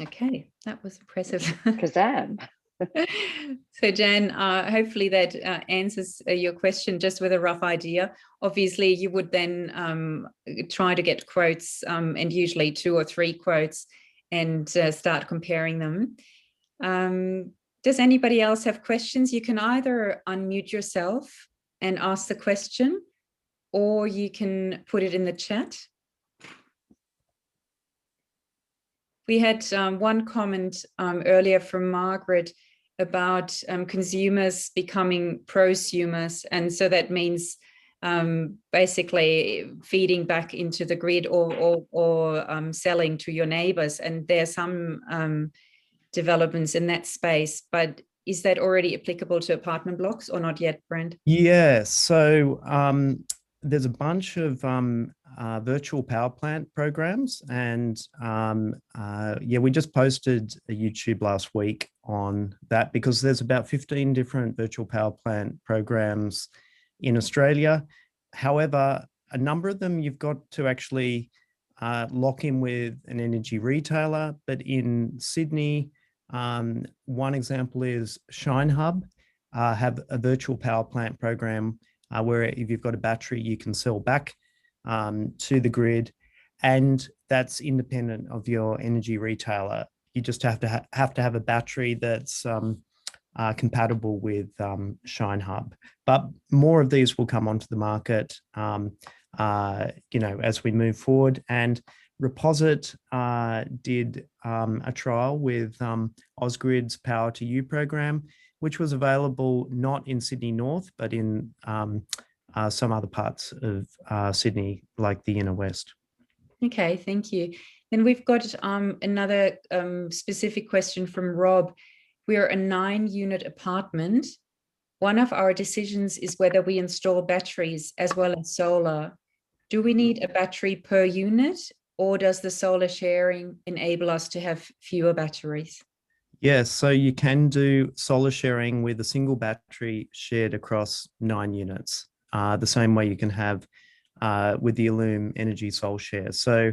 Okay, that was impressive. Kazam. So Jan, hopefully that answers your question just with a rough idea. Obviously, you would then try to get quotes, and usually 2 or 3 quotes, and start comparing them. Does anybody else have questions? You can either unmute yourself and ask the question, or you can put it in the chat. We had one comment earlier from Margaret about consumers becoming prosumers. And so that means basically feeding back into the grid or selling to your neighbors. And there are some developments in that space, but is that already applicable to apartment blocks or not yet, Brent? Yeah, so there's a bunch of virtual power plant programs, and yeah, we just posted a YouTube last week on that because there's about 15 different virtual power plant programs in Australia. However, a number of them you've got to actually lock in with an energy retailer, but in Sydney, one example is Shine Hub, have a virtual power plant program where if you've got a battery, you can sell back to the grid, and that's independent of your energy retailer. You just have to have a battery that's compatible with Shine Hub. But more of these will come onto the market, as we move forward. And Reposit did a trial with Ausgrid's Power to You program, which was available not in Sydney North, but in some other parts of Sydney, like the inner west. Okay, thank you. Then we've got another specific question from Rob. We're a 9-unit apartment. One of our decisions is whether we install batteries as well as solar. Do we need a battery per unit, or does the solar sharing enable us to have fewer batteries? Yes, so you can do solar sharing with a single battery shared across 9 units, the same way you can have with the Illume Energy Sol Share. So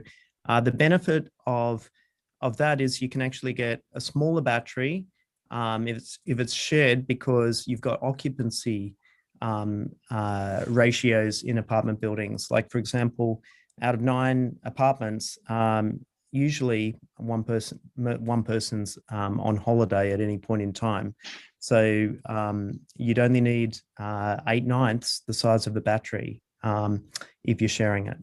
the benefit of that is you can actually get a smaller battery if it's shared, because you've got occupancy ratios in apartment buildings. Like, for example, out of 9 apartments, usually one person's on holiday at any point in time. So you'd only need 8/9 the size of the battery if you're sharing it.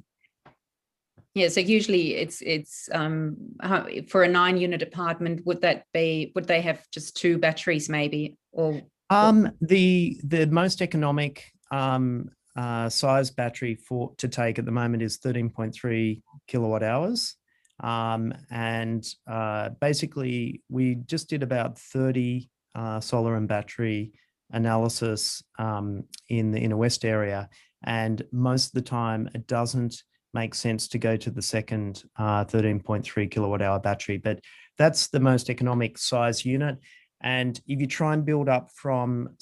Yeah, so usually it's for a 9-unit apartment, would they have just 2 batteries maybe, or the most economic size battery to take at the moment is 13.3 kilowatt hours. And basically we just did about 30 solar and battery analysis in the inner west area, and most of the time it doesn't make sense to go to the second 13.3 kilowatt hour battery, but that's the most economic size unit. And if you try and build up from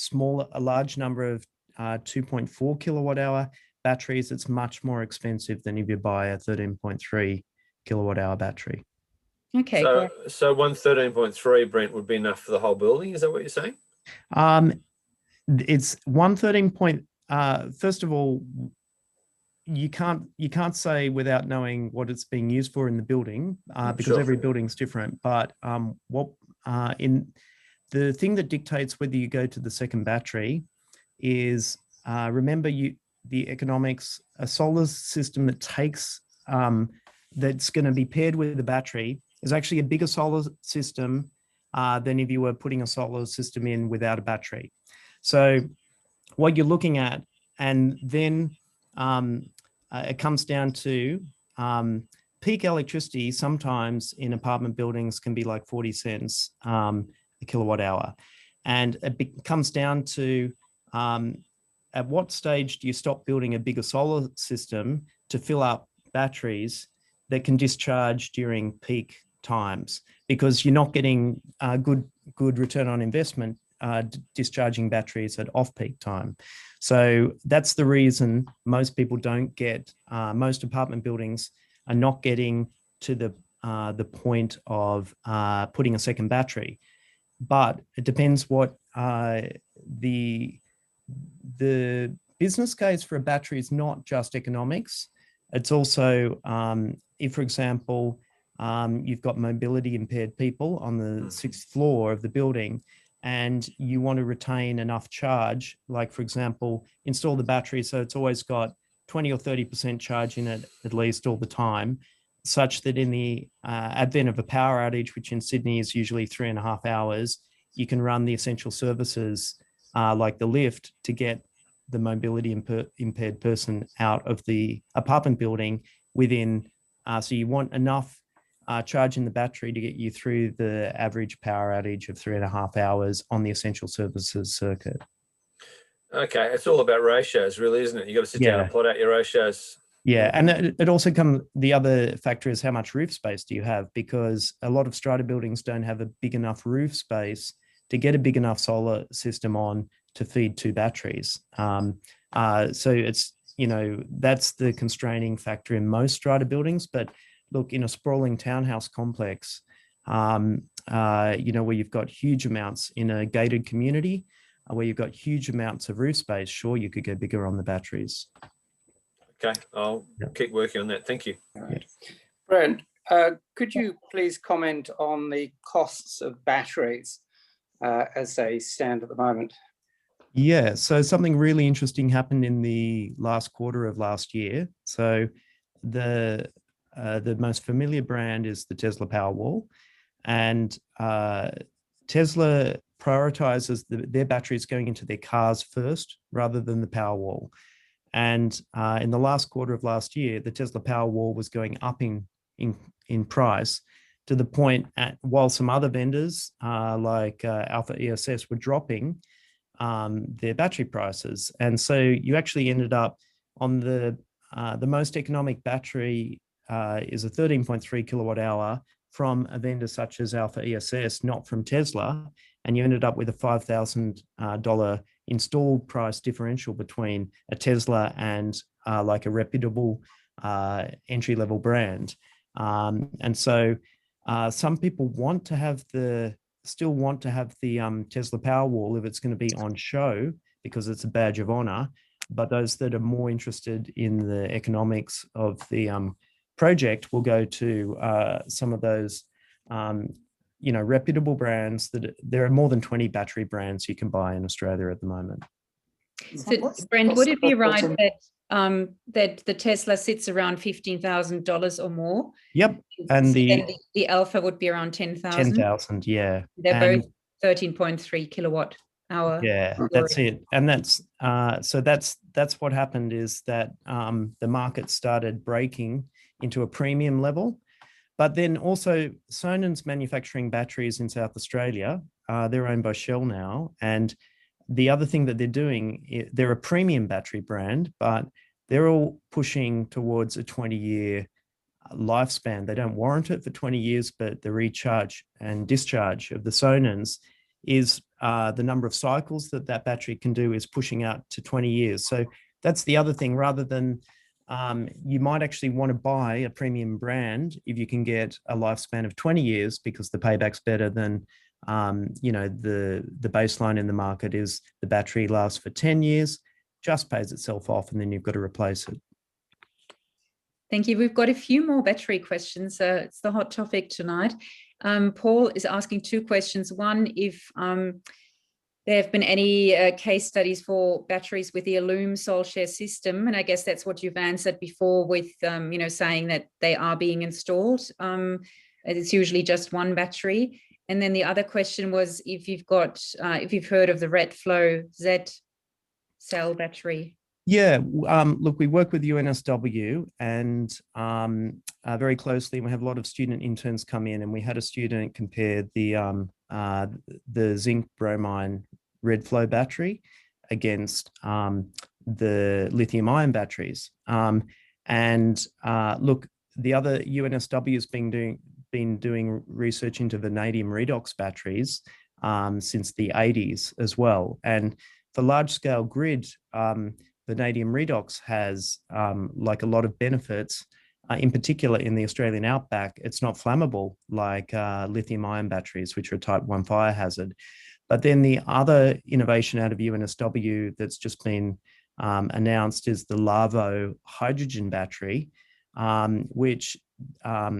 a large number of 2.4 kilowatt hour batteries, it's much more expensive than if you buy a 13.3 kilowatt hour battery. okay, so one 13.3, Brent, would be enough for the whole building. Is that what you're saying? It's one 13 point. First of all, you can't say without knowing what it's being used for in the building, because Sure. every building's different. But in the thing that dictates whether you go to the second battery is remember the economics. A solar system that takes that's going to be paired with the battery is actually a bigger solar system than if you were putting a solar system in without a battery. So what you're looking at, and then it comes down to peak electricity. Sometimes in apartment buildings can be like 40 cents a kilowatt hour. And it comes down to at what stage do you stop building a bigger solar system to fill up batteries that can discharge during peak times, because you're not getting a good return on investment discharging batteries at off-peak time. So that's the reason most people don't get, most apartment buildings are not getting to the point of putting a second battery. But it depends what the business case for a battery is. Not just economics. It's also if, for example, you've got mobility impaired people on the 6th floor of the building and you want to retain enough charge, like, for example, install the battery so it's always got 20 or 30% charge in it at least all the time, such that in the advent of a power outage, which in Sydney is usually 3.5 hours, you can run the essential services like the lift to get the mobility impaired person out of the apartment building within. So you want enough charge in the battery to get you through the average power outage of 3.5 hours on the essential services circuit. Okay, it's all about ratios, really, isn't it? You've got to sit down and plot out your ratios. Yeah, and it also comes, the other factor is how much roof space do you have, because a lot of strata buildings don't have a big enough roof space to get a big enough solar system on to feed 2 batteries. So it's, you know, that's the constraining factor in most strata buildings. But look, in a sprawling townhouse complex, you know, where you've got huge amounts in a gated community, where you've got huge amounts of roof space, sure, you could go bigger on the batteries. Okay, I'll keep working on that. Thank you. Right. Brent, could you please comment on the costs of batteries as they stand at the moment? Yeah, so something really interesting happened in the last quarter of last year. So the most familiar brand is the Tesla Powerwall, and Tesla prioritizes their batteries going into their cars first rather than the Powerwall. And in the last quarter of last year, the Tesla Powerwall was going up in price, to the point while some other vendors like Alpha ESS were dropping their battery prices. And so you actually ended up on the most economic battery is a 13.3 kilowatt hour from a vendor such as Alpha ESS, not from Tesla. And you ended up with a $5,000 install price differential between a Tesla and like a reputable entry-level brand. And so some people still want to have the Tesla Powerwall if it's going to be on show, because it's a badge of honor. But those that are more interested in the economics of the project will go to some of those you know, reputable brands. That there are more than 20 battery brands you can buy in Australia at the moment. So, Brent, would it be right that that the Tesla sits around $15,000 or more? Yep, and the Alpha would be around 10,000. 10,000, yeah. They're both 13.3 kilowatt hour. Yeah, that's it. And that's so that's what happened, is that the market started breaking into a premium level. But then also Sonen's manufacturing batteries in South Australia. They're owned by Shell now. And the other thing that they're doing, they're a premium battery brand, but they're all pushing towards a 20-year lifespan. They don't warrant it for 20 years, but the recharge and discharge of the Sonens is the number of cycles that battery can do is pushing out to 20 years. So that's the other thing. Rather than you might actually want to buy a premium brand if you can get a lifespan of 20 years, because the payback's better than you know, the baseline in the market is the battery lasts for 10 years, just pays itself off, and then you've got to replace it. Thank you. We've got a few more battery questions. It's the hot topic tonight. Paul is asking 2 questions. One, if there have been any case studies for batteries with the Illume SolShare system, and I guess that's what you've answered before with, you know, saying that they are being installed. It's usually just one battery. And then the other question was if you've heard of the RetFlow Z cell battery. Yeah, look, we work with UNSW and very closely. We have a lot of student interns come in, and we had a student compare the zinc bromine RedFlow battery against the lithium ion batteries. And look, the other UNSW has been doing research into vanadium redox batteries, since the 80s as well. And for large-scale grid, vanadium redox has like a lot of benefits. In particular, in the Australian outback, it's not flammable like lithium-ion batteries, which are a type 1 fire hazard. But then the other innovation out of UNSW that's just been announced is the Larvo hydrogen battery, which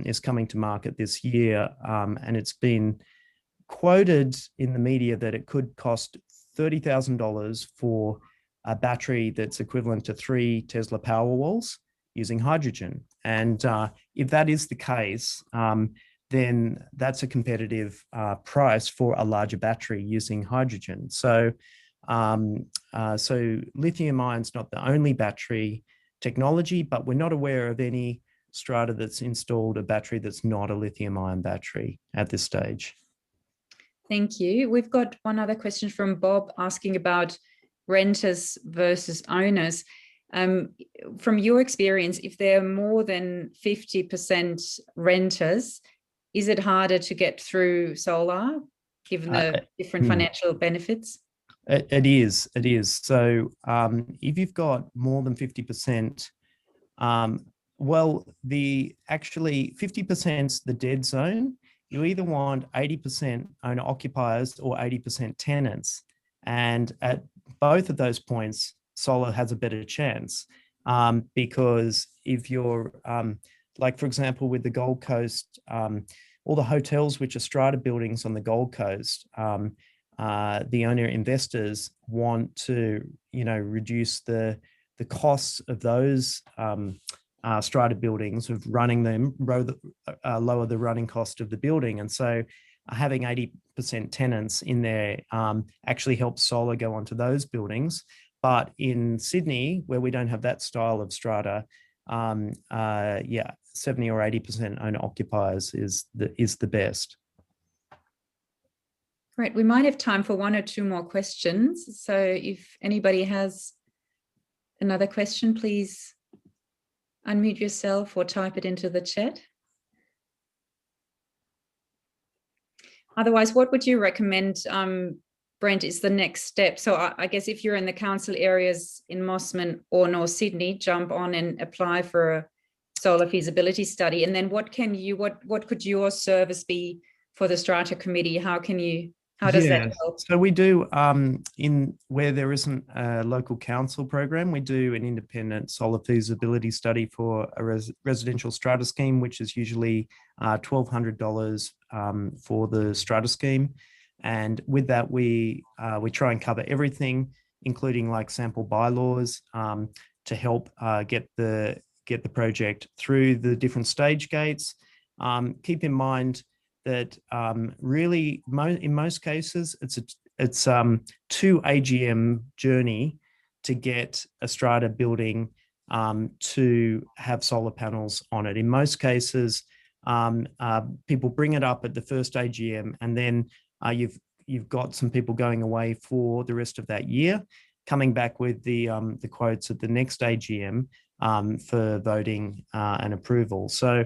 is coming to market this year. And it's been quoted in the media that it could cost $30,000 for a battery that's equivalent to 3 Tesla Powerwalls using hydrogen. And if that is the case, then that's a competitive price for a larger battery using hydrogen. So, so lithium-ion is not the only battery technology, but we're not aware of any strata that's installed a battery that's not a lithium-ion battery at this stage. Thank you. We've got one other question from Bob asking about renters versus owners. From your experience, if there are more than 50% renters, is it harder to get through solar given the different financial benefits? It is. So if you've got more than 50%, well, actually 50%'s the dead zone. You either want 80% owner occupiers or 80% tenants. And at both of those points, solar has a better chance because if you're, like, for example, with the Gold Coast, all the hotels which are strata buildings on the Gold Coast, the owner investors want to, reduce the costs of those strata buildings, of running them, lower the running cost of the building. And so having 80% tenants in there actually helps solar go onto those buildings. But in Sydney, where we don't have that style of strata, 70 or 80% owner occupiers is the best. Great. We might have time for one or two more questions. So if anybody has another question, please unmute yourself or type it into the chat. Otherwise, what would you recommend, Brent, is the next step? So I guess if you're in the council areas in Mosman or North Sydney, jump on and apply for a solar feasibility study. And then what could your service be for the Strata Committee? How does that help? So we do, in where there isn't a local council program, we do an independent solar feasibility study for a residential strata scheme, which is usually $1,200 for the strata scheme. And with that, we try and cover everything, including like sample bylaws, to help get the project through the different stage gates. Keep in mind that really, in most cases, it's 2 AGM journey to get a strata building to have solar panels on it. In most cases, people bring it up at the first AGM, and then you've got some people going away for the rest of that year, coming back with the quotes at the next AGM for voting and approval. So.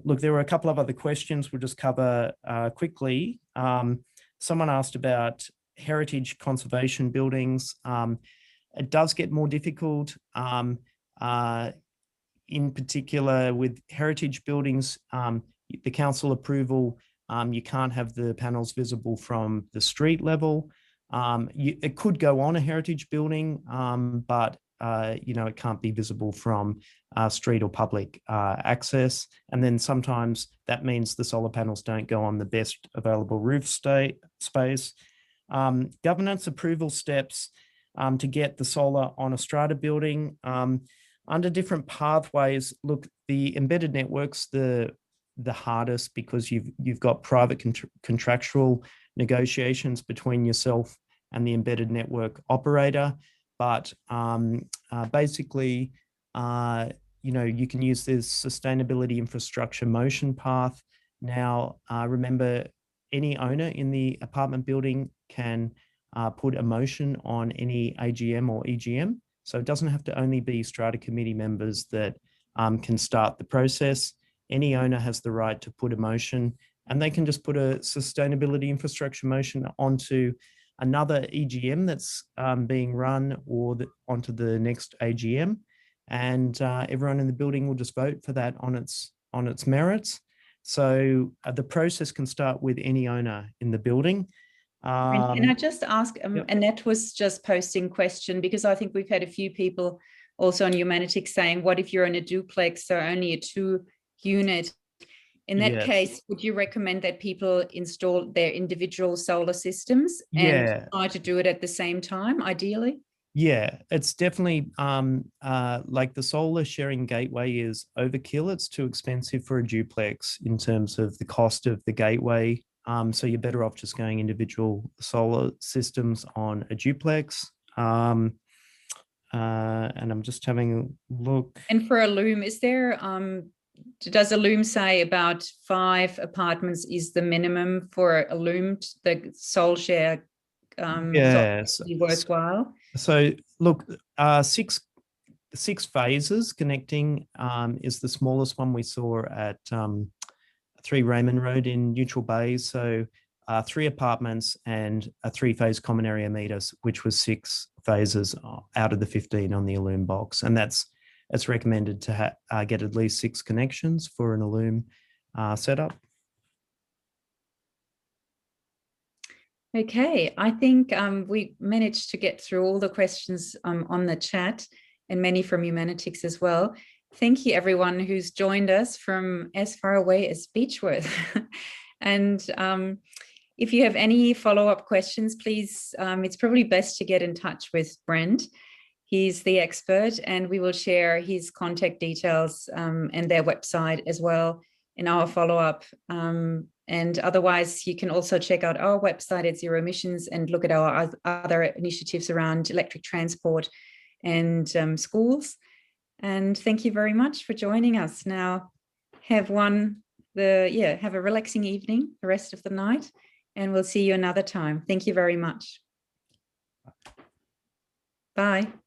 Look, there were a couple of other questions we'll just cover quickly. Someone asked about heritage conservation buildings. It does get more difficult, in particular with heritage buildings, the council approval, you can't have the panels visible from the street level. It could go on a heritage building, but it can't be visible from street or public access. And then sometimes that means the solar panels don't go on the best available roof space. Governance approval steps to get the solar on a strata building under different pathways. Look, the embedded network's the hardest because you've got private contractual negotiations between yourself and the embedded network operator. But basically, you can use this sustainability infrastructure motion path. Now, remember, any owner in the apartment building can put a motion on any AGM or EGM. So it doesn't have to only be strata committee members that can start the process. Any owner has the right to put a motion and they can just put a sustainability infrastructure motion onto another EGM that's being run, or onto the next AGM, and everyone in the building will just vote for that on its merits. So the process can start with any owner in the building. Can I just ask, yep. Annette was just posting question, because I think we've had a few people also on Humanitics saying, what if you're in a duplex, so only a 2-unit? In that Yes. case, would you recommend that people install their individual solar systems and try to do it at the same time, ideally? Yeah, it's definitely like the solar sharing gateway is overkill. It's too expensive for a duplex in terms of the cost of the gateway. So you're better off just going individual solar systems on a duplex. And I'm just having a look. And for a loom, is there, does a loom say about 5 apartments is the minimum for a loom, the solar share Yes. be worthwhile? So look, 6 phases connecting is the smallest one we saw at 3 Raymond Road in Neutral Bay. So 3 apartments and a 3-phase common area meters, which was 6 phases out of the 15 on the Illume box. And it's recommended to get at least 6 connections for an Illume setup. Okay, I think we managed to get through all the questions on the chat, and many from Humanitics as well. Thank you everyone who's joined us from as far away as Beechworth. And if you have any follow-up questions, please, it's probably best to get in touch with Brent. He's the expert, and we will share his contact details and their website as well in our follow-up. And otherwise, you can also check out our website at Zero Emissions and look at our other initiatives around electric transport and schools. And thank you very much for joining us. Now, have a relaxing evening, the rest of the night, and we'll see you another time. Thank you very much. Bye.